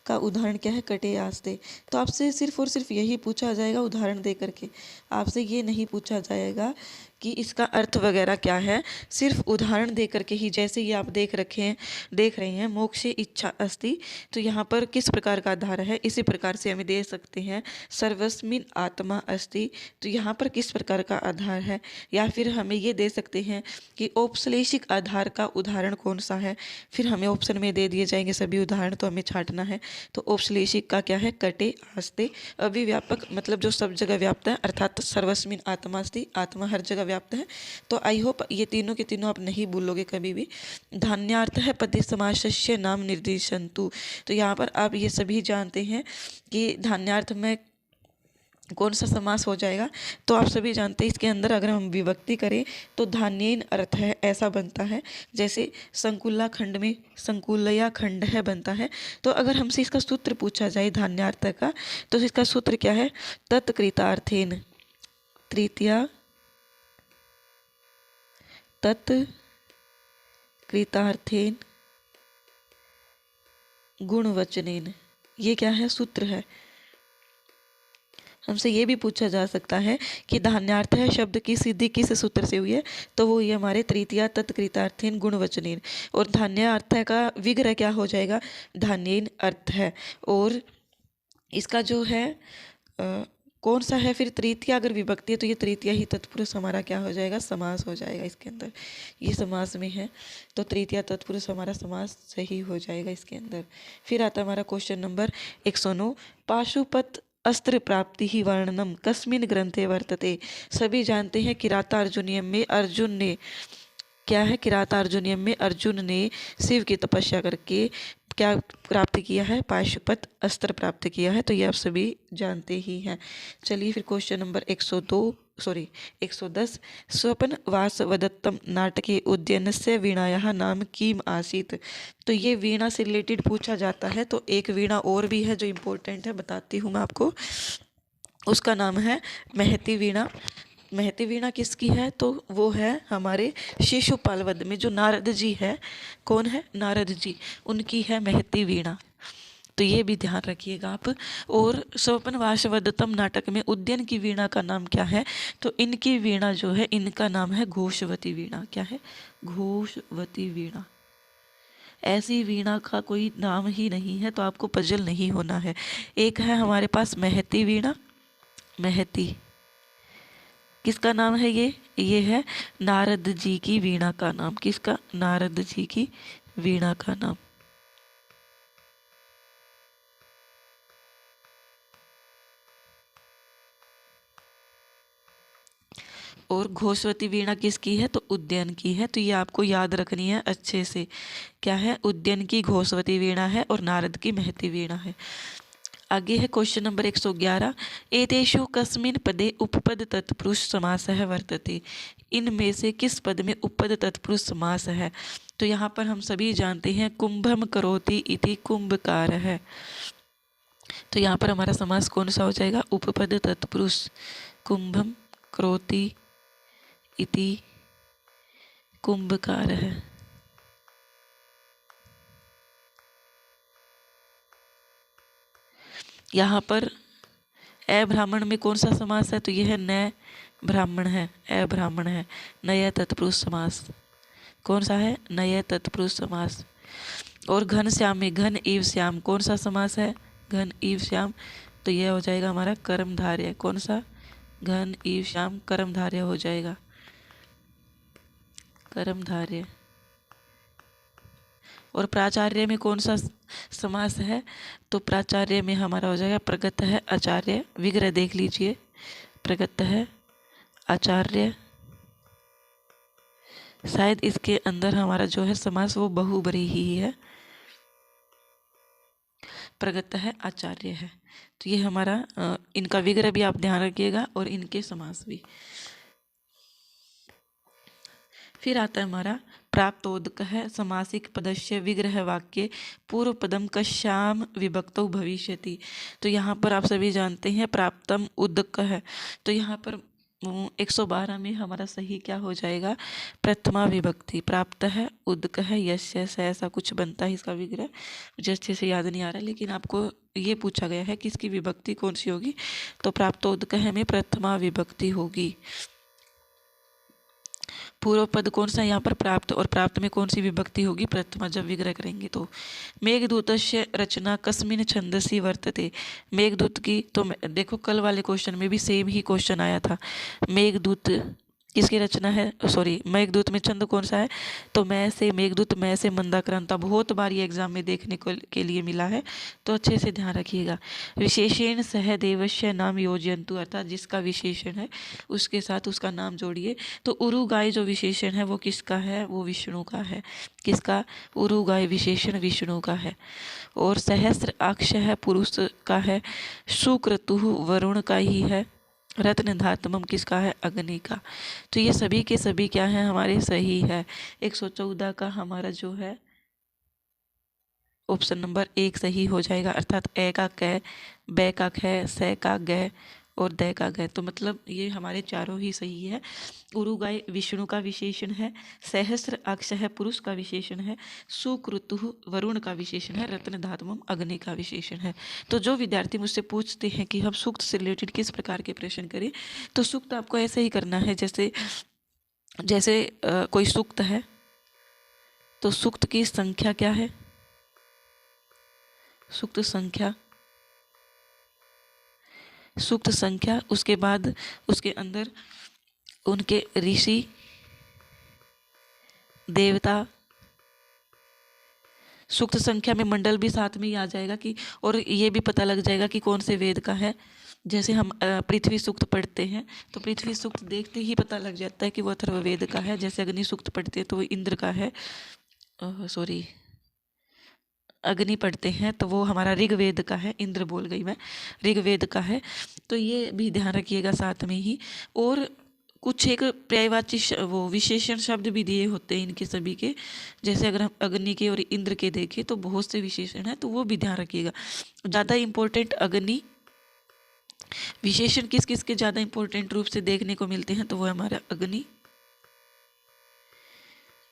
का उदाहरण क्या है? कटे आस्ते। तो आपसे सिर्फ और सिर्फ यही पूछा जाएगा उदाहरण दे करके, आपसे ये नहीं पूछा जाएगा कि इसका अर्थ वगैरह क्या है, सिर्फ उदाहरण दे करके ही। जैसे ये आप देख रहे हैं मोक्षे इच्छा अस्ति, तो यहाँ पर किस प्रकार का आधार है, इसी प्रकार से हमें दे सकते हैं सर्वस्मिन आत्मा अस्ति, तो यहाँ पर किस प्रकार का आधार है। या फिर हमें ये दे सकते हैं कि औपश्लेषिक आधार का उदाहरण कौन सा है, फिर हमें ऑप्शन में दे दिए जाएंगे सभी उदाहरण, तो हमें छांटना है। तो औपश्लेषिक का क्या है? कटे आस्ते। अभिव्यापक मतलब जो सब जगह व्याप्त है, अर्थात सर्वस्मिन आत्मा अस्ति, आत्मा हर जगह पर्याप्त है। तो आई होप ये तीनों के तीनों आप नहीं भूलोगे कभी भी। धान्यार्थ है पति समासस्य नाम निर्दिशन्तु। तो यहाँ पर आप ये सभी जानते हैं कि धान्यार्थ में कौन सा समास हो जाएगा। तो आप सभी जानते हैं इसके अंदर अगर हम विभक्ति करें तो धान्येन अर्थ है ऐसा बनता है। जैसे संकुला खंड में संकुलया खंड है बनता है। तो अगर हमसे इसका सूत्र पूछा जाए धान्यार्थ का, तो इसका सूत्र क्या है? तत्कृतार्थेन तृतीया तत्कृतार्थेन गुणवचनेन। ये क्या है? सूत्र है। हमसे ये भी पूछा जा सकता है कि धान्यार्थ है शब्द की सिद्धि किस सूत्र से हुई है, तो वो ये हमारे तृतीया तत्कृतार्थेन गुणवचनेन। और धान्यार्थ का विग्रह क्या हो जाएगा? धान्येन अर्थ है। और इसका जो है कौन सा है फिर? तृतीया अगर विभक्ति है तो ये तृतीया ही तत्पुरुष हमारा क्या हो जाएगा? समास हो जाएगा इसके अंदर। ये समास में है तो तृतीया तत्पुरुष हमारा समास सही हो जाएगा इसके अंदर। फिर आता हमारा क्वेश्चन नंबर 109। पाशुपत अस्त्र प्राप्ति ही वर्णनम कस्मिन ग्रंथे वर्तते। सभी जानते हैं किरातार्जुनीयम में अर्जुन ने क्या है? किरातार्जुनीयम में अर्जुन ने शिव की तपस्या करके क्या प्राप्त किया है? पाशुपत अस्त्र प्राप्त किया है। तो ये आप सभी जानते ही हैं। चलिए फिर क्वेश्चन नंबर 110। स्वपन वासवदत्तम नाटके उद्यनस्य वीणायाः नाम किम आसीत्। तो ये वीणा से रिलेटेड पूछा जाता है। तो एक वीणा और भी है जो इम्पोर्टेंट है, बताती हूँ मैं आपको। उसका नाम है महती वीणा। महती वीणा किसकी है? तो वो है हमारे शिशुपाल वध में जो नारद जी है। कौन है? नारद जी, उनकी है महती वीणा। तो ये भी ध्यान रखिएगा आप। और स्वपन वासवदत्तम नाटक में उद्यन की वीणा का नाम क्या है? तो इनकी वीणा जो है इनका नाम है घोषवती वीणा। क्या है? घोषवती वीणा। ऐसी वीणा का कोई नाम ही नहीं है, तो आपको पजल नहीं होना है। एक है हमारे पास महती वीणा। महती किसका नाम है? ये है नारद जी की वीणा का नाम। किसका? नारद जी की वीणा का नाम। और घोषवती वीणा किसकी है? तो उद्यन की है। तो ये आपको याद रखनी है अच्छे से। क्या है? उद्यन की घोषवती वीणा है और नारद की महती वीणा है। आगे है क्वेश्चन नंबर 111। एतेषु कस्मिन् पदे उपपद तत्पुरुष समासः वर्तते। इनमें से किस पद में उपपद तत्पुरुष समास है? तो यहाँ पर हम सभी जानते हैं कुंभम करोति इति कुंभकार है। तो यहाँ पर हमारा समास कौन सा हो जाएगा? उपपद तत्पुरुष। कुंभम करोति इति कुंभकार है। यहाँ पर अब्राह्मण में कौन सा समास है? तो यह है नय ब्राह्मण है। अब्राह्मण है। नय तत्पुरुष समास। कौन सा है? नय तत्पुरुष समास। और घन श्याम में घन इव श्याम कौन सा समास है? घन इव श्याम। तो यह हो जाएगा हमारा कर्मधारय। कौन सा? घन इव श्याम कर्मधारय हो जाएगा। कर्मधारय। और प्राचार्य में कौन सा समास है? तो प्राचार्य में हमारा हो जाएगा प्रगत है आचार्य। विग्रह देख लीजिए। प्रगत है आचार्य। शायद इसके अंदर हमारा जो है समास वो बहुब्रीहि ही है। प्रगत है आचार्य है। तो ये हमारा इनका विग्रह भी आप ध्यान रखिएगा और इनके समास भी। फिर आता है हमारा प्राप्तोदक है समासिक पदस्य विग्रह वाक्य पूर्व पदम कश्याम विभक्तौ भविष्यति। तो यहाँ पर आप सभी जानते हैं प्राप्तम उदक है। तो यहाँ पर 112 में हमारा सही क्या हो जाएगा? प्रथमा विभक्ति। प्राप्त है उदक है यस्य से ऐसा कुछ बनता है इसका विग्रह। मुझे अच्छे से याद नहीं आ रहा, लेकिन आपको ये पूछा गया है कि इसकी विभक्ति कौन सी होगी। तो प्राप्तोदक है में प्रथमा विभक्ति होगी। पूर्व पद कौन सा? यहाँ पर प्राप्त। और प्राप्त में कौन सी विभक्ति होगी? प्रथमा। जब विग्रह करेंगे तो मेघदूतस्य रचना कस्मिन् छंदसि वर्तते। मेघदूत की तो देखो कल वाले क्वेश्चन में भी सेम ही क्वेश्चन आया था। मेघदूत किसकी रचना है, सॉरी, मेघदूत में छंद कौन सा है, तो मैं से मेघदूत, मैं से मंदाक्रांता। बहुत बार ये एग्जाम में देखने को के लिए मिला है, तो अच्छे से ध्यान रखिएगा। विशेषण सह देवस्य नाम योजयन्तु, अर्थात जिसका विशेषण है उसके साथ उसका नाम जोड़िए। तो उरुगाय जो विशेषण है वो किसका है, वो विष्णु का है। किसका, उरुगाय विशेषण विष्णु का है। और सहस्र अक्ष है पुरुष का है। सुक्रतु वरुण का ही है। रत्न धातमम किसका है, अग्नि का। तो ये सभी के सभी क्या है, हमारे सही है। 114 का हमारा जो है ऑप्शन नंबर 1 सही हो जाएगा, अर्थात ए का कै, बै का खे, से का गै और दै का गै। तो मतलब ये हमारे चारों ही सही है। उरुगाय विष्णु का विशेषण है, सहस्र अक्ष है पुरुष का विशेषण है, सुक्रतु वरुण का विशेषण है, रत्न धातुमम अग्नि का विशेषण है। तो जो विद्यार्थी मुझसे पूछते हैं कि हम सूक्त से रिलेटेड किस प्रकार के प्रश्न करें, तो सूक्त आपको ऐसे ही करना है जैसे जैसे कोई सूक्त है तो सूक्त की संख्या क्या है, सूक्त संख्या, सूक्त संख्या, उसके बाद उसके अंदर उनके ऋषि देवता, सूक्त संख्या में मंडल भी साथ में ही आ जाएगा कि, और ये भी पता लग जाएगा कि कौन से वेद का है। जैसे हम पृथ्वी सूक्त पढ़ते हैं तो पृथ्वी सूक्त देखते ही पता लग जाता है कि वो अथर्ववेद का है। जैसे अग्नि सूक्त पढ़ते हैं तो वो इंद्र का है, सॉरी, अग्नि पढ़ते हैं तो वो हमारा ऋग्वेद का है, इंद्र बोल गई मैं, ऋग्वेद का है। तो ये भी ध्यान रखिएगा साथ में ही। और कुछ एक पर्यायवाची वो विशेषण शब्द भी दिए होते हैं इनके सभी के। जैसे अगर हम अग्नि के और इंद्र के देखें तो बहुत से विशेषण हैं, तो वो भी ध्यान रखिएगा। ज़्यादा इम्पोर्टेंट अग्नि विशेषण किस किस के ज़्यादा इम्पोर्टेंट रूप से देखने को मिलते हैं, तो वो हमारा अग्नि,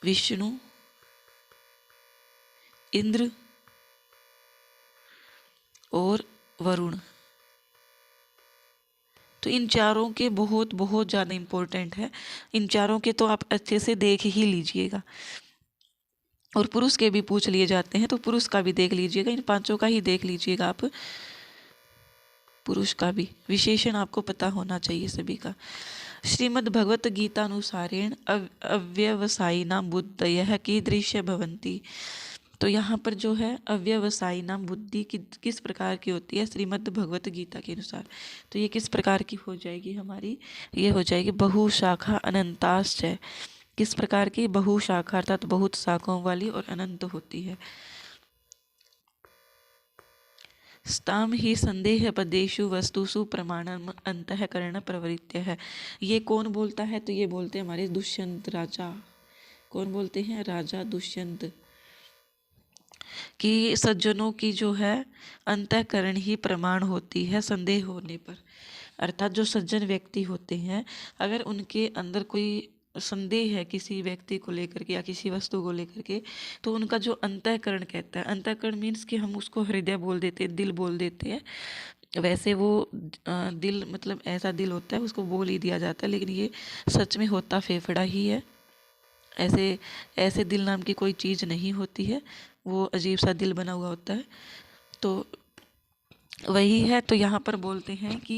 विष्णु, इंद्र और वरुण। तो इन चारों के बहुत बहुत ज़्यादा इम्पोर्टेंट है। इन चारों के तो आप अच्छे से देख ही लीजिएगा। और पुरुष के भी पूछ लिए जाते हैं तो पुरुष का भी देख लीजिएगा, इन पांचों का ही देख लीजिएगा आप। पुरुष का भी विशेषण आपको पता होना चाहिए सभी का। श्रीमद् भगवत गीता अनुसारेण अव्यवसायिनां बुद्धयः कीदृश्य भवन्ति। तो यहाँ पर जो है अव्यवसायिनां बुद्धि किस प्रकार की होती है श्रीमद् भगवत गीता के अनुसार, तो ये किस प्रकार की हो जाएगी हमारी, ये हो जाएगी बहुशाखा अनंताश्च। किस प्रकार की, बहुशाखा अर्थात बहुत शाखाओं वाली और अनंत होती है। स्ताम ही संदेह पदेशु वस्तुषु प्रमाणम अंतःकरण प्रवृत्य है। ये कौन बोलता है, तो ये बोलते हैं हमारे दुष्यंत राजा। कौन बोलते हैं, राजा दुष्यंत। कि सज्जनों की जो है अंतःकरण ही प्रमाण होती है संदेह होने पर। अर्थात जो सज्जन व्यक्ति होते हैं, अगर उनके अंदर कोई संदेह है किसी व्यक्ति को लेकर के या किसी वस्तु को लेकर के, तो उनका जो अंतःकरण कहता है, अंतःकरण मीन्स कि हम उसको हृदय बोल देते हैं, दिल बोल देते हैं। वैसे वो दिल मतलब ऐसा दिल होता है उसको बोल ही दिया जाता है, लेकिन ये सच में होता फेफड़ा ही है। ऐसे ऐसे दिल नाम की कोई चीज़ नहीं होती है, वो अजीब सा दिल बना हुआ होता है, तो वही है। तो यहाँ पर बोलते हैं कि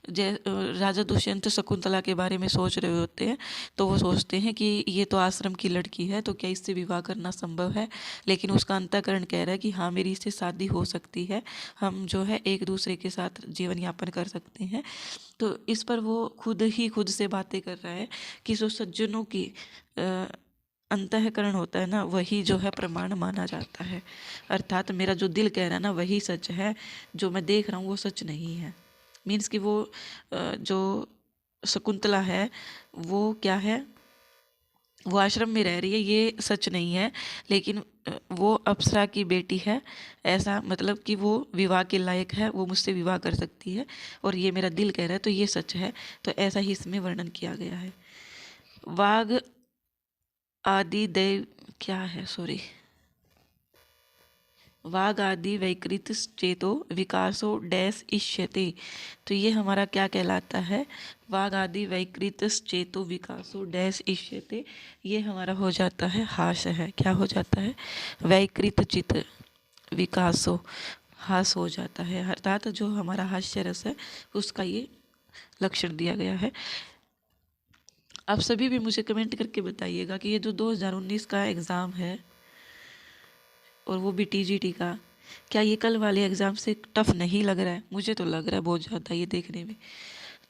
राजा दुष्यंत शकुंतला के बारे में सोच रहे होते हैं, तो वो सोचते हैं कि ये तो आश्रम की लड़की है, तो क्या इससे विवाह करना संभव है। लेकिन उसका अंतःकरण कह रहा है कि हाँ मेरी इससे शादी हो सकती है, हम जो है एक दूसरे के साथ जीवन यापन कर सकते हैं। तो इस पर वो खुद से बातें कर रहा है कि जो सज्जनों की अंतःकरण होता है ना, वही जो है प्रमाण माना जाता है। अर्थात मेरा जो दिल कह रहा है ना वही सच है, जो मैं देख रहा हूँ वो सच नहीं है। मीन्स कि वो जो शकुंतला है वो क्या है, वो आश्रम में रह रही है ये सच नहीं है, लेकिन वो अप्सरा की बेटी है, ऐसा मतलब कि वो विवाह के लायक है, वो मुझसे विवाह कर सकती है, और ये मेरा दिल कह रहा है तो ये सच है। तो ऐसा ही इसमें वर्णन किया गया है। वाग आदि दैव क्या है, सॉरी, वाग आदि वैकृत चेतो विकासो डैश इष्यते। तो ये हमारा क्या कहलाता है, वाग आदि वैकृत चेतो विकासो डैश इष्यते, ये हमारा हो जाता है हास है। क्या हो जाता है, वैकृत चित विकासो, हास हो जाता है, अर्थात जो हमारा हास्य रस है उसका ये लक्षण दिया गया है। आप सभी भी मुझे कमेंट करके बताइएगा कि ये जो 2019 का एग्ज़ाम है और वो भी टीजीटी का, क्या ये कल वाले एग्ज़ाम से टफ नहीं लग रहा है? मुझे तो लग रहा है बहुत ज़्यादा ये देखने में,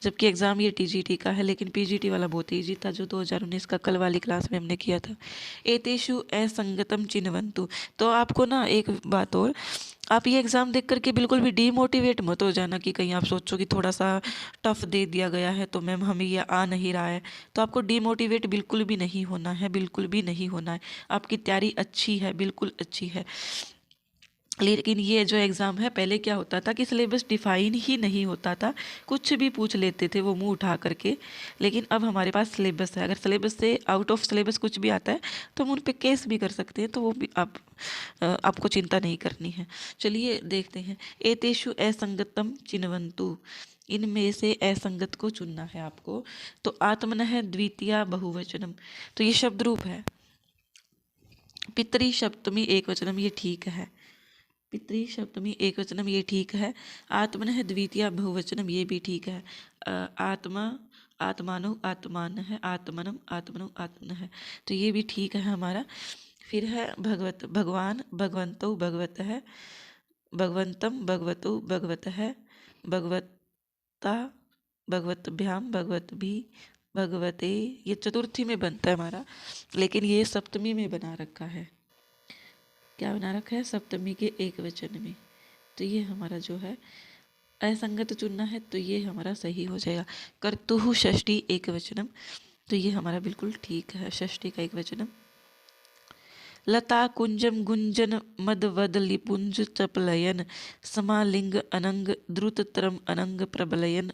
जबकि एग्ज़ाम ये टीजीटी का है, लेकिन पीजीटी वाला बहुत ईजी था जो 2019 का कल वाली क्लास में हमने किया था। एतेषु असंगतम चिन्वन्तु। तो आपको ना एक बात और, आप ये एग्ज़ाम देख करके बिल्कुल भी डीमोटिवेट मत हो जाना कि कहीं आप सोचो कि थोड़ा सा टफ दे दिया गया है तो मैम हमें ये आ नहीं रहा है। तो आपको डीमोटिवेट बिल्कुल भी नहीं होना है, बिल्कुल भी नहीं होना है। आपकी तैयारी अच्छी है, बिल्कुल अच्छी है। लेकिन ये जो एग्ज़ाम है, पहले क्या होता था कि सिलेबस डिफाइन ही नहीं होता था, कुछ भी पूछ लेते थे वो मुंह उठा करके। लेकिन अब हमारे पास सिलेबस है, अगर सिलेबस से आउट ऑफ सिलेबस कुछ भी आता है तो हम उन पे केस भी कर सकते हैं, तो वो भी आपको चिंता नहीं करनी है। चलिए देखते हैं। एतेषु असंगतम चिन्वन्तु, इनमें से असंगत को चुनना है आपको। तो आत्मनः द्वितीया बहुवचनम, तो ये शब्द रूप है। पितरी सप्तमी एकवचनम, ये ठीक है। पितृ सप्तमी एकवचनम, ये ठीक है। आत्मनः द्वितीया बहुवचनम, ये भी ठीक है। आत्मा आत्मानो आत्मान है, आत्मनम आत्मनो आत्मन है, तो ये भी ठीक है हमारा। फिर है भगवत, भगवान भगवंतो भगवत है, भगवंतम भगवतो भगवत है, भगवता भगवतभ्याम भगवत भी भगवते, ये चतुर्थी में बनता है हमारा, लेकिन ये सप्तमी में बना रखा है। क्या बना रखा है? सप्तमी के एक वचन में। तो ये हमारा जो है असंगत चुनना है, तो ये हमारा सही हो जाएगा। कर्तुः षष्ठी एक वचनम, तो ये हमारा बिल्कुल ठीक है, षष्ठी का एक वचनम। लता कुंजम गुंजन मद वद लिपुंज चपलयन, समालिंग अनंग द्रुततरम अनंग प्रबलयन,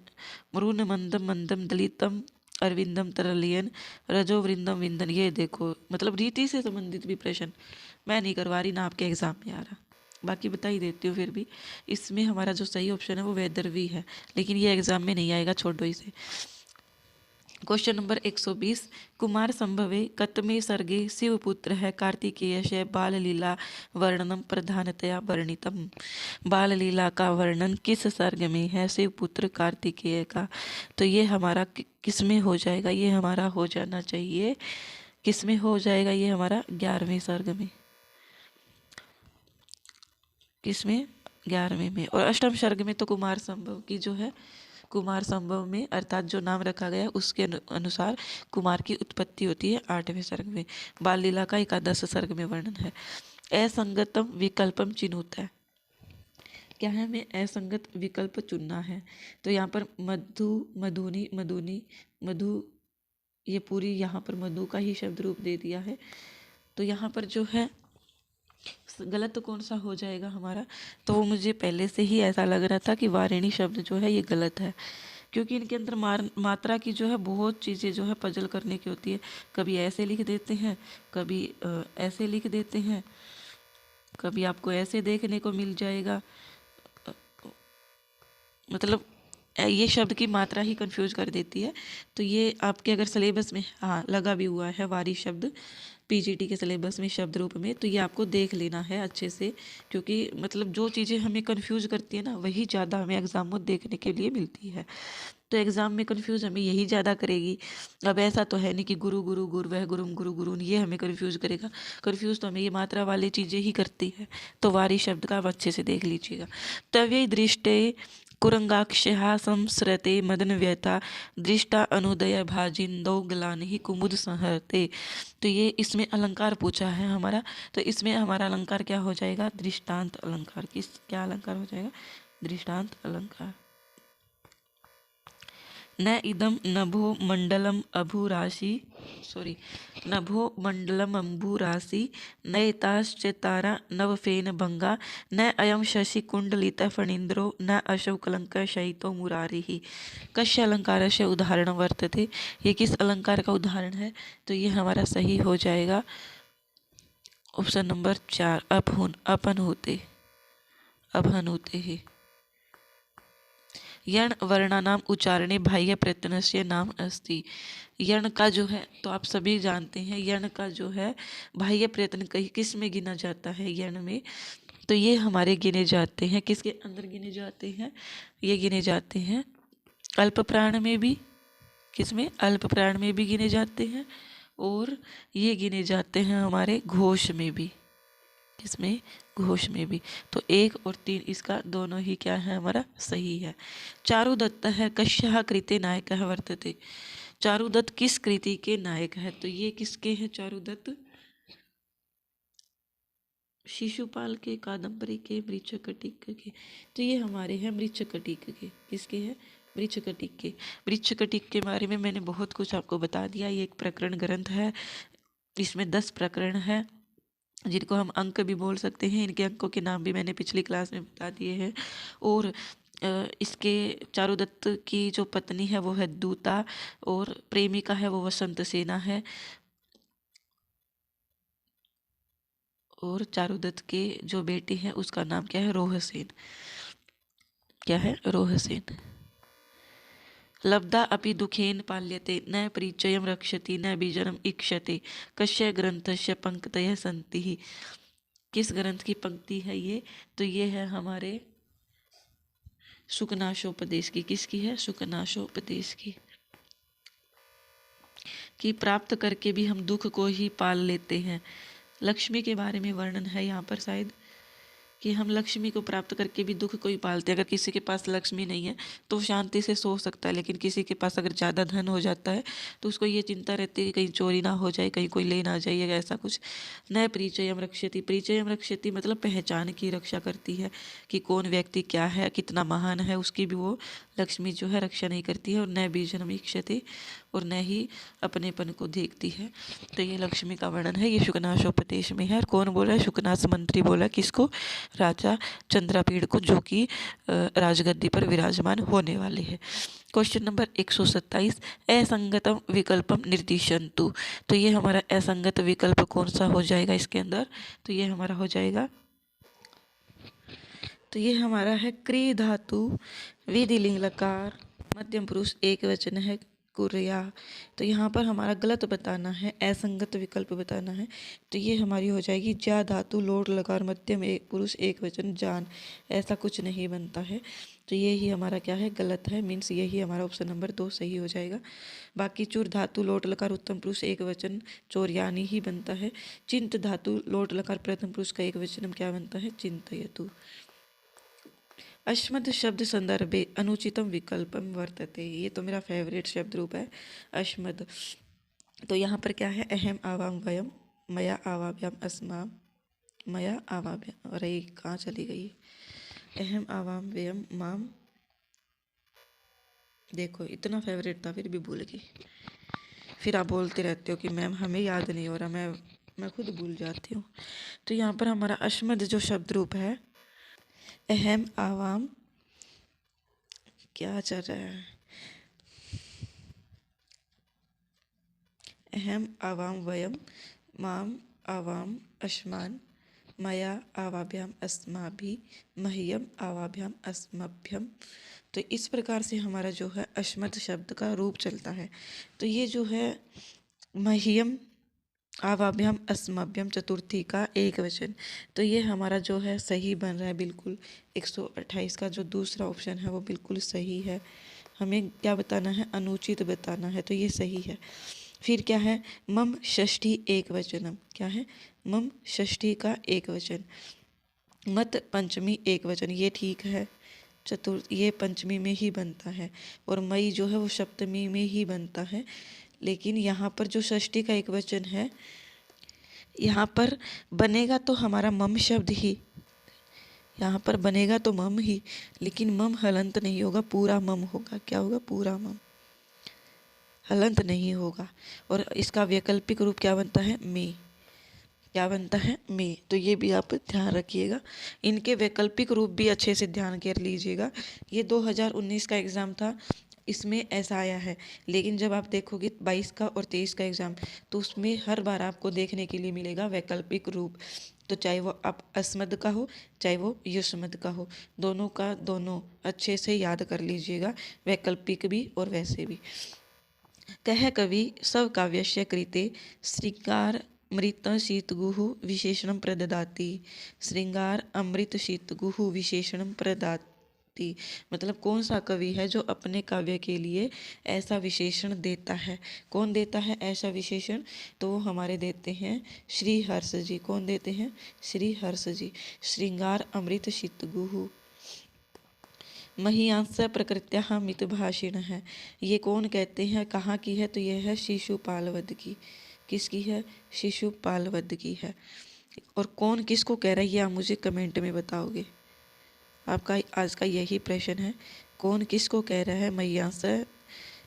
मरून मंदम मंदम दलितम अरविंदम तरलयन, रजो वृंदम विंदन। ये देखो, मतलब रीति से संबंधित भी प्रश्न मैं नहीं करवा रही ना, आपके एग्जाम में आ रहा, बाकी बता ही देती हूँ। फिर भी इसमें हमारा जो सही ऑप्शन है वो वैदर्भी है, लेकिन ये एग्जाम में नहीं आएगा, छोड़ो इसे। क्वेश्चन नंबर 120, कुमार संभवे कतमे सर्गे शिवपुत्र है कार्तिकेय बाल लीला वर्णनम प्रधानतया वर्णितम। बाल लीला का वर्णन किस सर्ग में है? शिवपुत्र कार्तिकेय का। तो ये हमारा किस में हो जाएगा? ये हमारा हो जाना चाहिए, किस में हो जाएगा? ये हमारा 11वें सर्ग में। किसमें? 11वें में। और अष्टम सर्ग में तो कुमार संभव की जो है, कुमार संभव में अर्थात जो नाम रखा गया उसके अनुसार कुमार की उत्पत्ति होती है 8वें सर्ग में। बाल लीला का 11 सर्ग में वर्णन है। असंगतम विकल्पम चिन्हुत है, क्या है? हमें असंगत विकल्प चुनना है। तो यहाँ पर मधु मधुनी मधुनी मधु, ये पूरी यहाँ पर मधु का ही शब्द रूप दे दिया है। तो यहाँ पर जो है गलत कौन सा हो जाएगा हमारा? तो वो मुझे पहले से ही ऐसा लग रहा था कि वारिणी शब्द जो है ये गलत है, क्योंकि इनके अंदर मात्रा की जो है बहुत चीज़ें जो है पजल करने की होती है। कभी ऐसे लिख देते हैं, कभी ऐसे लिख देते हैं, कभी आपको ऐसे देखने को मिल जाएगा। मतलब ये शब्द की मात्रा ही कंफ्यूज कर देती है। तो ये आपके अगर सिलेबस में हाँ लगा भी हुआ है वारी शब्द, पीजीटी के सिलेबस में शब्द रूप में, तो ये आपको देख लेना है अच्छे से, क्योंकि मतलब जो चीज़ें हमें कंफ्यूज करती है ना, वही ज़्यादा हमें एग्ज़ाम में देखने के लिए मिलती है। तो एग्ज़ाम में कंफ्यूज हमें यही ज़्यादा करेगी। अब ऐसा तो है नहीं कि गुरु गुरु गुरु वह गुरुम गुरु गुरुन ये हमें कंफ्यूज करेगा, कंफ्यूज तो हमें ये मात्रा वाली चीज़ें ही करती है। तो वारी शब्द का आप अच्छे से देख लीजिएगा। तव्य दृष्टे कुरंगाक्षः संसृते मदन व्यथा दृष्टा अनुदय भाजिंदो ग्लानि कुमुद संहरते। तो ये इसमें अलंकार पूछा है हमारा, तो इसमें हमारा अलंकार क्या हो जाएगा? दृष्टांत अलंकार। किस क्या अलंकार हो जाएगा? दृष्टांत अलंकार। न इदम नभो मंडलम अभुराशि नभो मंडलम अम्बुराशि नैताश्चतारा नवफेन भंगा न अयम शशि कुंडलित फणीन्द्रो न अशोकलंक शयितो मुरारिः। कस्य अलंकार से उदाहरण वर्तते, ये किस अलंकार का उदाहरण है? तो ये हमारा सही हो जाएगा ऑप्शन नंबर 4, अपन होते ही। यण वर्णानाम उच्चारणे बाह्य प्रयत्नस्य नाम अस्ति। यण का जो है, तो आप सभी जानते हैं यण का जो है बाह्य प्रयत्न किस में गिना जाता है? यण में। तो ये हमारे गिने जाते हैं, किसके अंदर गिने जाते हैं? ये गिने जाते हैं अल्प प्राण में भी, किसमें? अल्प प्राण में भी गिने जाते हैं और ये गिने जाते हैं हमारे घोष में भी। किसमें? घोष में भी। तो 1 और 3 इसका दोनों ही क्या है हमारा? सही है। चारुदत्तः कस्याः कृते नायकः वर्तते। चारुदत्त किस कृति के नायक है? तो ये किसके हैं चारुदत्त? शिशुपाल के, कादम्बरी के, मृच्छकटिक के। तो ये हमारे हैं मृच्छकटिक के। किसके हैं? मृच्छकटिक के। मृच्छकटिक के बारे में मैंने बहुत कुछ आपको बता दिया। ये एक प्रकरण ग्रंथ है, इसमें 10 प्रकरण है जिनको हम अंक भी बोल सकते हैं। इनके अंकों के नाम भी मैंने पिछली क्लास में बता दिए हैं। और इसके चारुदत्त की जो पत्नी है वो है दूता और प्रेमिका है वो वसंत सेना है। और चारुदत्त के जो बेटी है उसका नाम क्या है? रोहसेन। क्या है? रोहसेन। लब्धा अपि दुखेन पाल्यते न परिचयं रक्षति न बीजनम इक्षते कस्य ग्रंथस्य पंक्तयः सन्ति। किस ग्रंथ की पंक्ति है ये? तो ये है हमारे सुकनाशोपदेश की। किसकी है? सुकनाशोपदेश की। कि प्राप्त करके भी हम दुख को ही पाल लेते हैं। लक्ष्मी के बारे में वर्णन है यहाँ पर शायद, कि हम लक्ष्मी को प्राप्त करके भी दुख को ही पालते हैं। अगर किसी के पास लक्ष्मी नहीं है तो शांति से सो सकता है, लेकिन किसी के पास अगर ज़्यादा धन हो जाता है तो उसको ये चिंता रहती है कि कहीं चोरी ना हो जाए, कहीं कोई ले ना जाइएगा, ऐसा कुछ। न परिचयम रक्षति। परिचयम रक्षति मतलब पहचान की रक्षा करती है कि कौन व्यक्ति क्या है, कितना महान है, उसकी भी वो लक्ष्मी जो है रक्षा नहीं करती है। और न बीजनम इक्षते, और न ही अपनेपन को देखती है। तो ये लक्ष्मी का वर्णन है, ये शुकनाशोपदेश में है। और कौन बोला है? शुकनास मंत्री बोला। किसको? राजा चंद्रापीड़ को, जो कि राजगद्दी पर विराजमान होने वाले हैं। Question number 127, असंगतम विकल्पम निर्दिशन्तु। तो ये हमारा असंगत विकल्प कौन सा हो जाएगा इसके अंदर? तो ये हमारा हो जाएगा, तो ये हमारा है क्री धातु विधिलिंग लकार मध्यम पुरुष एक वचन है कुर्या। तो यहाँ पर हमारा गलत बताना है, असंगत विकल्प बताना है। तो ये हमारी हो जाएगी जा धातु लोट लकार मध्यम एक पुरुष एक वचन जान। ऐसा कुछ नहीं बनता है। तो ये ही हमारा क्या है? गलत है। मीन्स यही हमारा ऑप्शन नंबर 2 सही हो जाएगा। बाकी चुर धातु लोट लकार उत्तम पुरुष एक वचन चोरयानी ही बनता है। चिंत धातु लोट लकार प्रथम पुरुष का एक वचन क्या बनता है? चिंतयतु। अश्मद शब्द संदर्भे अनुचितम विकल्पम वर्तते। ये तो मेरा फेवरेट शब्द रूप है, अश्मद। तो यहाँ पर क्या है? अहम आवाम वयम मया आवाभ्याम अस्माम मया आवाभ्याम। अरे कहाँ चली गई? अहम आवाम वयम माम। देखो इतना फेवरेट था फिर भी भूल गई। फिर आप बोलते रहते हो कि मैम हमें याद नहीं हो रहा, मैं खुद भूल जाती हूँ। तो यहाँ पर हमारा अश्मद जो शब्द रूप है, अहम आवाम, क्या चल रहा है? अहम आवाम वयम माम आवाम अस्मान मया आवाभ्याम अस्माभि मह्यम आवाभ्याम अस्मभ्यम। तो इस प्रकार से हमारा जो है अश्मत शब्द का रूप चलता है। तो ये जो है मह्यम आवाभ्याम अस्मभ्यम चतुर्थी का एक वचन, तो ये हमारा जो है सही बन रहा है बिल्कुल। 128 का जो दूसरा ऑप्शन है वो बिल्कुल सही है। हमें क्या बताना है? अनुचित बताना है। तो ये सही है। फिर क्या है? मम षष्ठी एक वचनम। क्या है? मम षष्ठी का एक वचन। मत पंचमी एक वचन, ये ठीक है। चतुर्थ ये पंचमी में ही बनता है। और मई जो है वो सप्तमी में ही बनता है। लेकिन यहाँ पर जो षष्ठी का एक वचन है, यहाँ पर बनेगा तो हमारा मम शब्द ही, यहाँ पर बनेगा तो मम ही, लेकिन मम हलंत नहीं होगा, पूरा मम होगा। क्या होगा? पूरा मम, हलंत नहीं होगा। और इसका वैकल्पिक रूप क्या बनता है? मे। क्या बनता है? मे। तो ये भी आप ध्यान रखिएगा। इनके वैकल्पिक रूप भी अच्छे से ध्यान कर लीजिएगा। ये 2019 का एग्ज़ाम था, इसमें ऐसा आया है। लेकिन जब आप देखोगे 22 का और 23 का एग्ज़ाम, तो उसमें हर बार आपको देखने के लिए मिलेगा वैकल्पिक रूप। तो चाहे वो आप अस्मद का हो चाहे वो युष्मद का हो, दोनों का दोनों अच्छे से याद कर लीजिएगा, वैकल्पिक भी और वैसे भी। कह कवि सब काव्यस्य कृते श्रृंगार मृत शीतगुः विशेषणं प्रददाति। श्रृंगार अमृत शीतगुः विशेषणं प्रददाति। व्यक्ति, मतलब कौन सा कवि है जो अपने काव्य के लिए ऐसा विशेषण देता है। कौन देता है ऐसा विशेषण? तो वो हमारे देते हैं श्री हर्ष जी। कौन देते हैं? श्री हर्ष जी। श्रृंगार अमृत शीतगुहु महियांश प्रकृत्या मितभाषिण है। ये कौन कहते हैं, कहाँ की है? तो यह है शिशुपाल वध की। किसकी है? शिशुपाल वध की है। और कौन किसको कह रहा है ये आप मुझे कमेंट में बताओगे। आपका आज का यही प्रश्न है, कौन किसको कह रहा है महियांश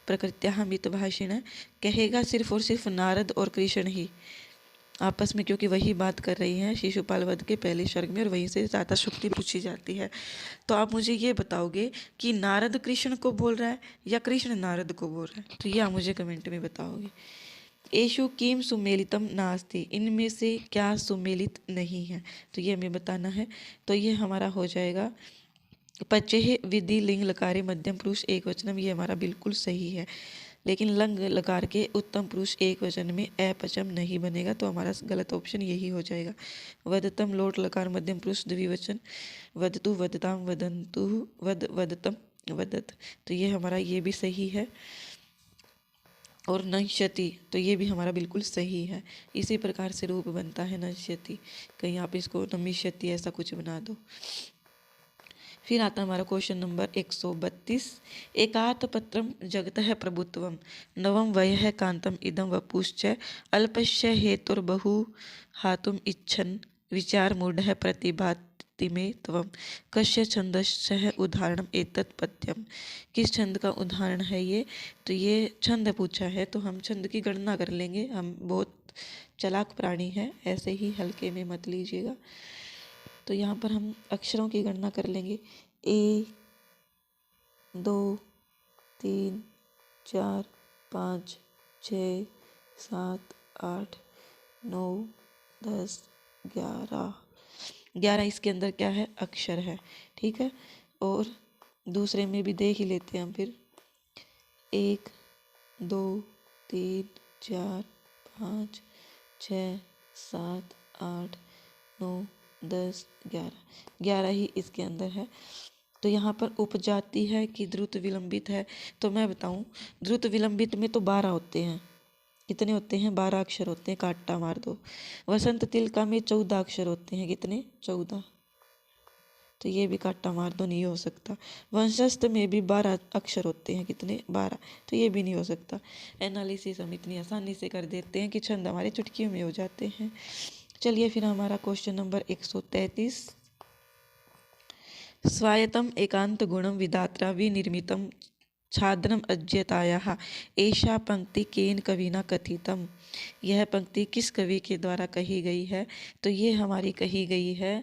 प्रकृत्या मितभाषिण है? कहेगा सिर्फ और सिर्फ नारद और कृष्ण ही आपस में, क्योंकि वही बात कर रही हैं शिशुपाल वध के पहले सर्ग में और वहीं से ज़्यादा शुक्ति पूछी जाती है। तो आप मुझे ये बताओगे कि नारद कृष्ण को बोल रहा है या कृष्ण नारद को बोल रहा है? तो ये आप मुझे कमेंट में बताओगे। एषु किम सुमेलितम नास्ति, इनमें से क्या सुमेलित नहीं है? तो ये हमें बताना है। तो ये हमारा हो जाएगा पचेह विधि लिंग लकारे मध्यम पुरुष एक वचनम, ये हमारा बिल्कुल सही है। लेकिन लंग लकार के उत्तम पुरुष एक वचन में अपचम नहीं बनेगा, तो हमारा गलत ऑप्शन यही हो जाएगा। वदतम लोट लकार मध्यम पुरुष द्विवचन, वदतु वदताम वदंतु वद वदतम वदत, तो ये हमारा ये भी सही है। और नश्यति, तो ये भी हमारा बिल्कुल सही है। इसी प्रकार से रूप बनता है नश्यति, कहीं आप इसको नमिष्यति ऐसा कुछ बना दो। फिर आता है हमारा क्वेश्चन नंबर 132। एकात पत्रम जगतः प्रभुत्वम नवम वयः कांतम इदम वपुश्च अल्पस्य हेतुर्बहु हातुम इच्छन् विचार मूढ़ः प्रतिभाति में त्वम कस्य छंदस्य उदाहरणम एतत् पद्यम। किस छंद का उदाहरण है ये? तो ये छंद पूछा है, तो हम छंद की गणना कर लेंगे। हम बहुत चालाक प्राणी हैं, ऐसे ही हल्के में मत लीजिएगा। तो यहाँ पर हम अक्षरों की गणना कर लेंगे। 1 2 3 4 5 6 7 8 9 10 11 11 इसके अंदर क्या है? अक्षर है। ठीक है, और दूसरे में भी देख ही लेते हैं हम। फिर 1 2 3 4 5 6 7 8 9 10 11 ही इसके अंदर है। तो यहाँ पर उपजाति है कि द्रुत विलंबित है? तो मैं बताऊँ, द्रुत विलंबित में तो 12 होते हैं। कितने होते हैं? 12 अक्षर होते हैं, काटा मार दो। वसंत तिलका में 14 अक्षर होते हैं। कितने? 14, तो ये भी काटा मार दो, नहीं हो सकता। वंशस्थ में भी 12 अक्षर होते हैं। कितने? 12, तो ये भी नहीं हो सकता। एनालिसिस हम इतनी आसानी से कर देते हैं कि छंद हमारे चुटकियों में हो जाते हैं। चलिए फिर हमारा क्वेश्चन नंबर 133। स्वायत्तम एकांत गुणम विधात्रा विनिर्मितम छादनम अज्यतायाः एषा पंक्ति केन कविना कथितम। यह पंक्ति किस कवि के द्वारा कही गई है? तो ये हमारी कही गई है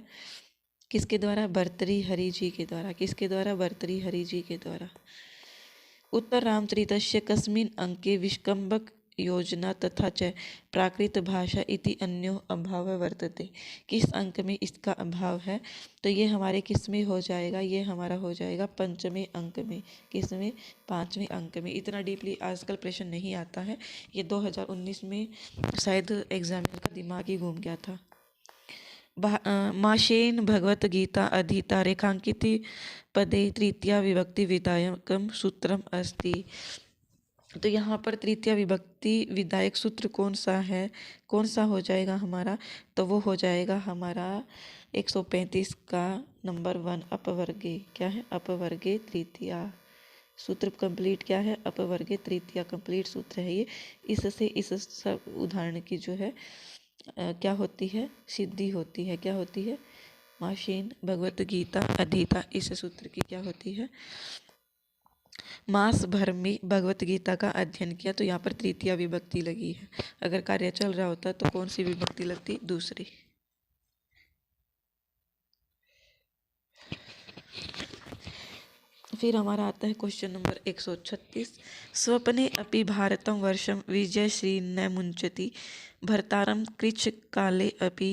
किसके द्वारा? भर्तृहरि जी के द्वारा। किसके द्वारा? भर्तृहरि जी के द्वारा। उत्तर रामचरितस्य कस्मिन् अंके विष्कम्भक योजना तथा च प्राकृत भाषा इति अन्यो अभाव वर्तते। किस अंक में इसका अभाव है? तो ये हमारे किस में हो जाएगा? ये हमारा हो जाएगा पंचवें अंक में। किस में? 5वें अंक में। इतना डीपली आजकल प्रश्न नहीं आता है, ये 2019 में शायद एग्जामिनर का दिमाग ही घूम गया था। माशेन भगवत गीता अधीता रेखांकित पदे तृतीया विभक्ति विधायकम सूत्रम अस्ति। तो यहाँ पर तृतीया विभक्ति विधायक सूत्र कौन सा है? कौन सा हो जाएगा हमारा? तो वो हो जाएगा हमारा 135 का नंबर 1 अपवर्गे। क्या है? अपवर्गे तृतीया। सूत्र कंप्लीट क्या है? अपवर्गे तृतीया कंप्लीट सूत्र है ये। इससे इस सब उदाहरण की जो है क्या होती है? सिद्धि होती है। क्या होती है? माशेन भगवत गीता अधीता, इस सूत्र की क्या होती है? मास भर में भगवत गीता का अध्ययन किया। तो यहाँ पर तृतीया विभक्ति लगी है। अगर कार्य चल रहा होता तो कौन सी विभक्ति लगती? दूसरी। फिर हमारा आता है क्वेश्चन नंबर 136। स्वप्ने अपि भारतम वर्षम विजयश्री न मुंचति भर्तारम कृच्छ काले अपि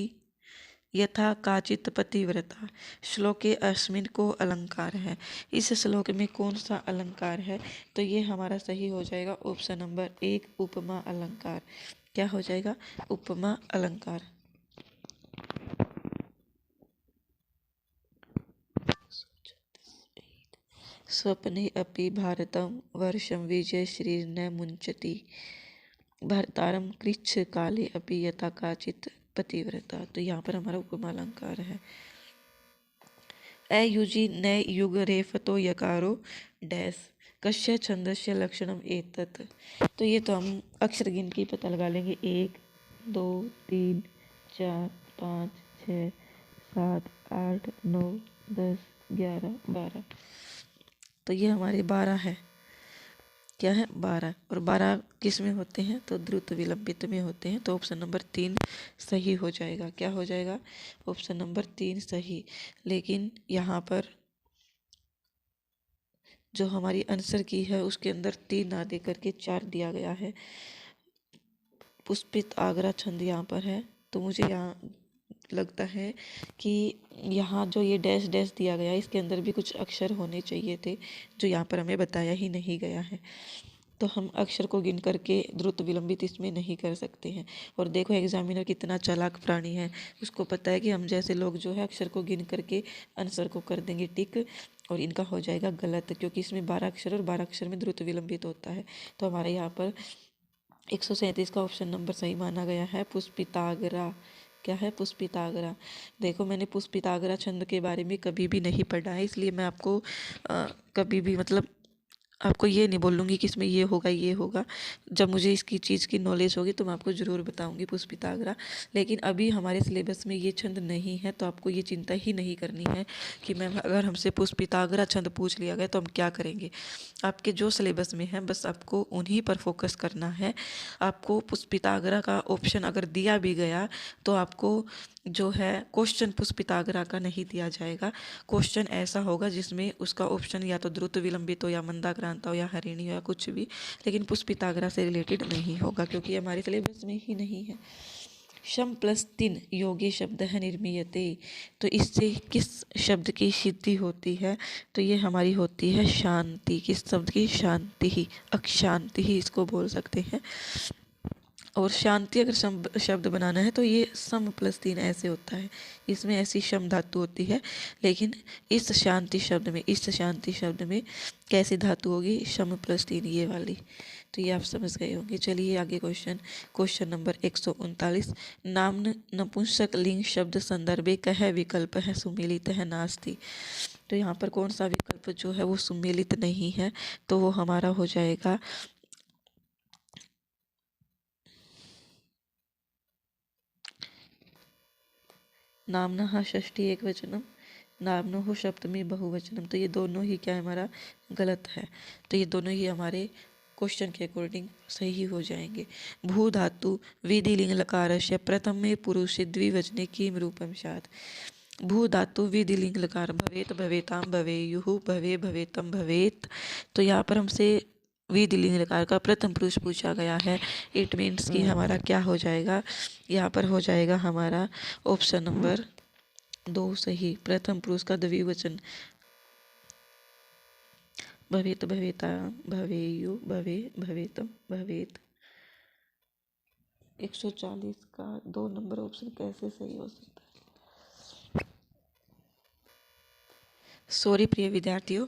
यथा काचित पतिव्रता। श्लोके अस्मिन को अलंकार है? इस श्लोक में कौन सा अलंकार है? तो ये हमारा सही हो जाएगा ऑप्शन नंबर 1 उपमा अलंकार। क्या हो जाएगा? उपमा अलंकार। स्वप्ने अपि भारतं वर्षं विजयश्रीर्न मुञ्चति भर्तारम कृच्छ काले अपि यथा काचित पतिव्रता। तो यहाँ पर हमारा उपमा अलंकार है। अयुजि न युग रेफतो यकारो डैश कस्य छंदस्य लक्षणम एतत्। तो ये तो हम अक्षर गिन के पता लगा लेंगे। 1 2 3 4 5 6 7 8 9 10 11 12। तो ये हमारे 12 है। क्या है? 12। और 12 किस में होते हैं? तो द्रुत विलंबित में होते हैं। तो ऑप्शन नंबर 3 सही हो जाएगा। क्या हो जाएगा? ऑप्शन नंबर 3 सही। लेकिन यहाँ पर जो हमारी आंसर की है उसके अंदर 3 ना दे करके 4 दिया गया है। पुष्पित आगरा छंद यहाँ पर है। तो मुझे यहाँ लगता है कि यहाँ जो ये डैश डैश दिया गया है इसके अंदर भी कुछ अक्षर होने चाहिए थे जो यहाँ पर हमें बताया ही नहीं गया है। तो हम अक्षर को गिन करके द्रुत विलंबित इसमें नहीं कर सकते हैं। और देखो एग्जामिनर कितना चालाक प्राणी है, उसको पता है कि हम जैसे लोग जो है अक्षर को गिन करके आंसर को कर देंगे टिक और इनका हो जाएगा गलत, क्योंकि इसमें 12 अक्षर और 12 अक्षर में द्रुत विलंबित होता है। तो हमारे यहाँ पर 137 का ऑप्शन नंबर सही माना गया है। पुष्पितागरा। क्या है? पुष्पितागरा। देखो मैंने पुष्पितागरा छंद के बारे में कभी भी नहीं पढ़ा है, इसलिए मैं आपको कभी भी मतलब आपको ये नहीं बोलूँगी कि इसमें ये होगा ये होगा। जब मुझे इसकी चीज़ की नॉलेज होगी तो मैं आपको ज़रूर बताऊँगी पुष्पितागरा। लेकिन अभी हमारे सिलेबस में ये छंद नहीं है, तो आपको ये चिंता ही नहीं करनी है कि मैम अगर हमसे पुष्पितागरा छंद पूछ लिया गया तो हम क्या करेंगे। आपके जो सिलेबस में है बस आपको उन्हीं पर फोकस करना है। आपको पुष्पितागरा का ऑप्शन अगर दिया भी गया तो आपको जो है क्वेश्चन पुष्पितागरा का नहीं दिया जाएगा। क्वेश्चन ऐसा होगा जिसमें उसका ऑप्शन या तो द्रुत विलंबित हो या मंदाक्रांता हो या हरिणी हो या कुछ भी, लेकिन पुष्पितागरा से रिलेटेड नहीं होगा क्योंकि हमारे सिलेबस में ही नहीं है। शम प्लस 3 योगी शब्द है निर्मीयते। तो इससे किस शब्द की सिद्धि होती है? तो ये हमारी होती है शांति। किस शब्द की? शांति ही, अक्षांति ही इसको बोल सकते हैं। और शांति अगर शब्द बनाना है तो ये सम प्लस 3 ऐसे होता है, इसमें ऐसी शम धातु होती है। लेकिन इस शांति शब्द में कैसी धातु होगी? शम प्लस 3 ये वाली। तो ये आप समझ गए होंगे। चलिए आगे क्वेश्चन नंबर 139। नाम्न नपुंसक लिंग शब्द संदर्भे कह विकल्प है सुमेलित है नास्ति। तो यहाँ पर कौन सा विकल्प जो है वो सुमेलित नहीं है, तो वो हमारा हो जाएगा नाम्नः षष्ठी एकवचनम नाम्नोः सप्तमी बहुवचनम। तो ये दोनों ही क्या है? हमारा गलत है। तो ये दोनों ही हमारे क्वेश्चन के अकॉर्डिंग सही हो जाएंगे। भू धातु विधिलिंग लकारस्य प्रथमे पुरुषे द्विवचने किम रूपम स्यात्। भू धातु विधिलिंग लकार भवेत भवेताम भवेयुः भवे भवेतम भवेत। तो यहाँ पर हमसे विधिलिंग लकार का प्रथम पुरुष पूछा गया है। इट मीन्स कि हमारा क्या हो जाएगा? यहाँ पर हो जाएगा हमारा ऑप्शन नंबर 2 सही। प्रथम पुरुष का द्विवचन भवेत भवेता भवेयु भवे भवेतम भवेत। 140 का 2 नंबर ऑप्शन कैसे सही हो सकता है? सॉरी प्रिय विद्यार्थियों,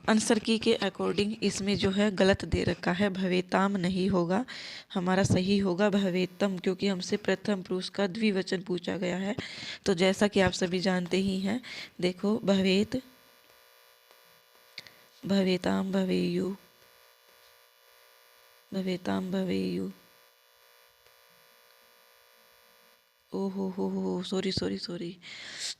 आंसर की के अकॉर्डिंग इसमें जो है गलत दे रखा है। भवेताम नहीं होगा, हमारा सही होगा भवेतम, क्योंकि हमसे प्रथम पुरुष का द्विवचन पूछा गया है। तो जैसा कि आप सभी जानते ही हैं, देखो भवेत भवेताम भवेयु भवेताम भवेयु। ओहो हो सॉरी,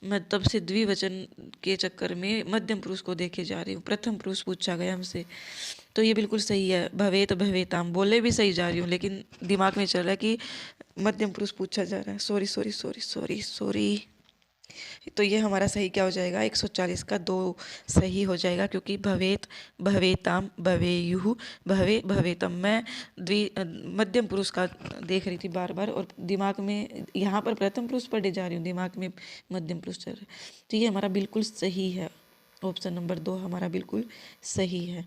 मैं तब से द्विवचन के चक्कर में मध्यम पुरुष को देखे जा रही हूँ। प्रथम पुरुष पूछा गया हमसे, तो ये बिल्कुल सही है। भवेत भवेताम बोले भी सही जा रही हूँ, लेकिन दिमाग में चल रहा है कि मध्यम पुरुष पूछा जा रहा है। सॉरी। तो ये हमारा सही क्या हो जाएगा? 140 का 2 सही हो जाएगा, क्योंकि भवेत भवेताम भवेयुः भवे भवेतम। मैं मध्यम पुरुष का देख रही थी बार बार, और दिमाग में यहाँ पर प्रथम पुरुष पढ़े जा रही हूँ, दिमाग में मध्यम पुरुष चल रहा है। तो ये हमारा बिल्कुल सही है। ऑप्शन नंबर 2 हमारा बिल्कुल सही है।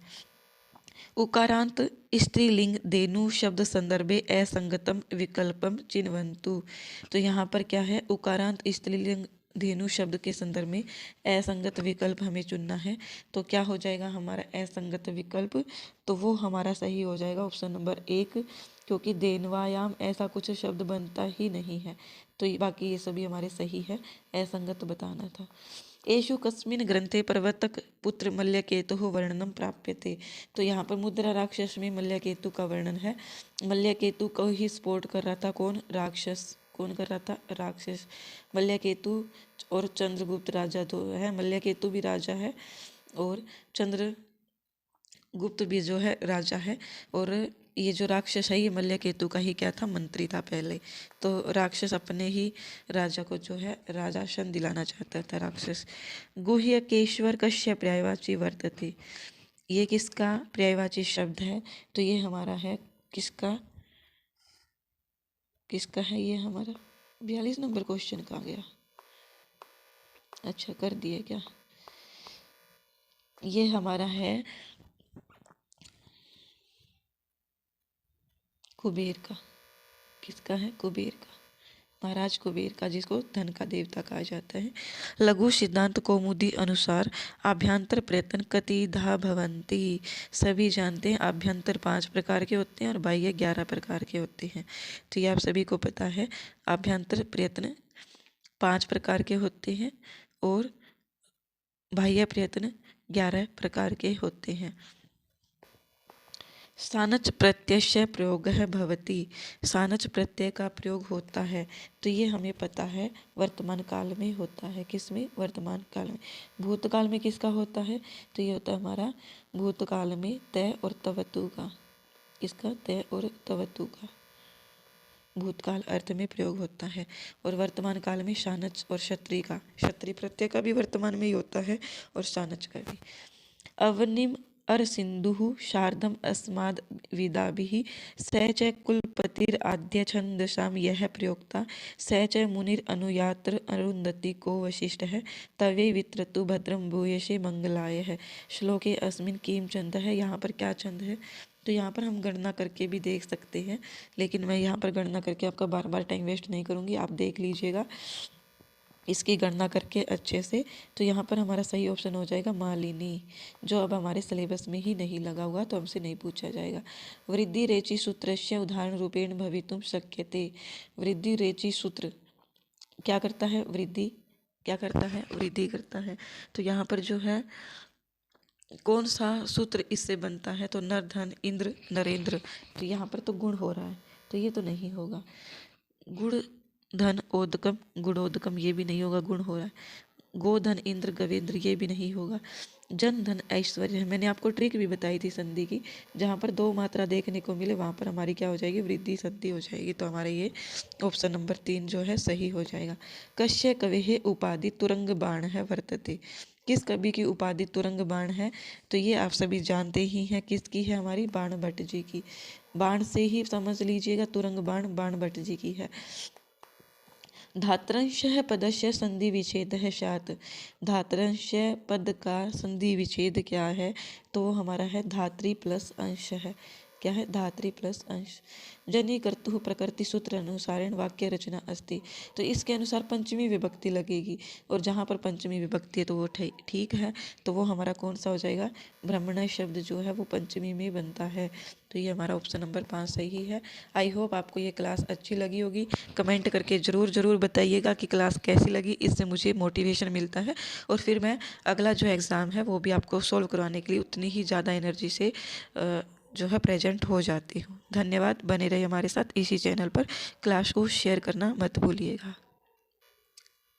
उकारांत स्त्रीलिंग धेनु शब्द संदर्भे असंगतम विकल्पम चिन्वन्तु। तो यहाँ पर क्या है? उकारांत स्त्रीलिंग धेनु शब्द के संदर्भ में असंगत विकल्प हमें चुनना है। तो क्या हो जाएगा हमारा असंगत विकल्प? तो वो हमारा सही हो जाएगा ऑप्शन नंबर 1, क्योंकि देनवायाम ऐसा कुछ शब्द बनता ही नहीं है। तो बाकी ये सभी हमारे सही है, असंगत बताना था। एषु कस्मिन् ग्रंथे प्रवर्तक पुत्र मल्लकेतुः वर्णनम प्राप्यते। तो यहाँ पर मुद्रा राक्षस में मल्लकेतु का वर्णन है। मल्लकेतु को ही सपोर्ट कर रहा था कौन? राक्षस। कौन कर रहा था? राक्षस। मल्लकेतु और चंद्रगुप्त राजा दो है। मल्लकेतु भी राजा है और चंद्रगुप्त भी जो है राजा है। और ये जो राक्षस है ये मल्लकेतु का ही क्या था? मंत्री था पहले। तो राक्षस अपने ही राजा को जो है राजासन दिलाना चाहता था राक्षस। गुह्यकेश्वर कस्य पर्यायवाची वर्तते। ये किसका पर्यायवाची शब्द है? तो ये हमारा है किसका है? ये हमारा 42 नंबर क्वेश्चन कहाँ गया? अच्छा कर दिए क्या? ये हमारा है कुबेर का। किसका है? कुबेर का, महाराज कुबेर का, जिसको धन का देवता कहा जाता है। लघु सिद्धांत कौमुदी अनुसार आभ्यंतर प्रयत्न कतिधा भवन्ति। सभी जानते हैं आभ्यंतर 5 प्रकार के होते हैं और बाह्य 11 प्रकार के होते हैं। तो ये आप सभी को पता है, आभ्यंतर प्रयत्न 5 प्रकार के होते हैं और बाह्य प्रयत्न 11 प्रकार के होते हैं। सानच प्रत्यय प्रयोग भवति। सानच प्रत्यय का प्रयोग होता है, तो ये हमें पता है वर्तमान काल में होता है। किसमें? वर्तमान काल में। भूतकाल में किसका होता है? तो ये होता है हमारा भूतकाल में तय और तवतु का। किसका? तय और तवतु का भूतकाल अर्थ में प्रयोग होता है। और वर्तमान काल में सानच और क्षत्रिय का, क्षत्रिय प्रत्यय का भी वर्तमान में ही होता है और सानच का भी। अवनिम अर सिंधु शार्दम अस्माद विदाभिः स च कुलपतिर आद्य छंदसाम यह प्रयोक्ता स च मुनिर अनुयात्र अरुंधति को वशिष्ठ है तवे वित्रतु भद्रम भूयसे मंगलाय है। श्लोके अस्मिन किम छंद है। यहाँ पर क्या छंद है? तो यहाँ पर हम गणना करके भी देख सकते हैं, लेकिन मैं यहाँ पर गणना करके आपका बार बार टाइम वेस्ट नहीं करूँगी, आप देख लीजिएगा इसकी गणना करके अच्छे से। तो यहाँ पर हमारा सही ऑप्शन हो जाएगा मालिनी, जो अब हमारे सिलेबस में ही नहीं लगा हुआ, तो हमसे नहीं पूछा जाएगा। वृद्धि रेचि सूत्रस्य उदाहरण रूपेण भवितुम शक्यते। वृद्धि रेचि सूत्र क्या करता है? वृद्धि क्या करता है? वृद्धि करता है। तो यहाँ पर जो है कौन सा सूत्र इससे बनता है? तो नर धन इंद्र नरेंद्र। तो यहाँ पर तो गुण हो रहा है, तो ये तो नहीं होगा। गुण धन ओदकम गुणोदकम, ये भी नहीं होगा, गुण हो रहा है। गोधन इंद्र गवेंद्र, ये भी नहीं होगा। जन धन ऐश्वर्य है। मैंने आपको ट्रिक भी बताई थी संधि की, जहाँ पर 2 मात्रा देखने को मिले वहाँ पर हमारी क्या हो जाएगी? वृद्धि संधि हो जाएगी। तो हमारा ये ऑप्शन नंबर 3 जो है सही हो जाएगा। कश्य कवेः उपाधि तुरंग बाण है वर्तते। किस कवि की उपाधि तुरंग बाण है? तो ये आप सभी जानते ही हैं किसकी है? हमारी बाण भट्ट जी की। बाण से ही समझ लीजिएगा, तुरंग बाण बाण भट्ट जी की है। धात्रंश पदस्य संधि विच्छेद है स्यात्। धात्रंश पद का संधि विच्छेद क्या है? तो वो हमारा है धात्री प्लस अंश है। क्या है? धात्री प्लस अंश। जनि कर्तुः प्रकृति सूत्र अनुसारेण वाक्य रचना अस्ति। तो इसके अनुसार पंचमी विभक्ति लगेगी, और जहाँ पर पंचमी विभक्ति है तो वो ठीक है। तो वो हमारा कौन सा हो जाएगा? ब्राह्मण शब्द जो है वो पंचमी में बनता है। तो ये हमारा ऑप्शन नंबर 5 सही है। आई होप आपको ये क्लास अच्छी लगी होगी। कमेंट करके ज़रूर बताइएगा कि क्लास कैसी लगी, इससे मुझे मोटिवेशन मिलता है और फिर मैं अगला जो एग्ज़ाम है वो भी आपको सॉल्व करवाने के लिए उतनी ही ज़्यादा एनर्जी से जो है प्रेजेंट हो जाती हूँ। धन्यवाद। बने रहिए हमारे साथ इसी चैनल पर। क्लास को शेयर करना मत भूलिएगा।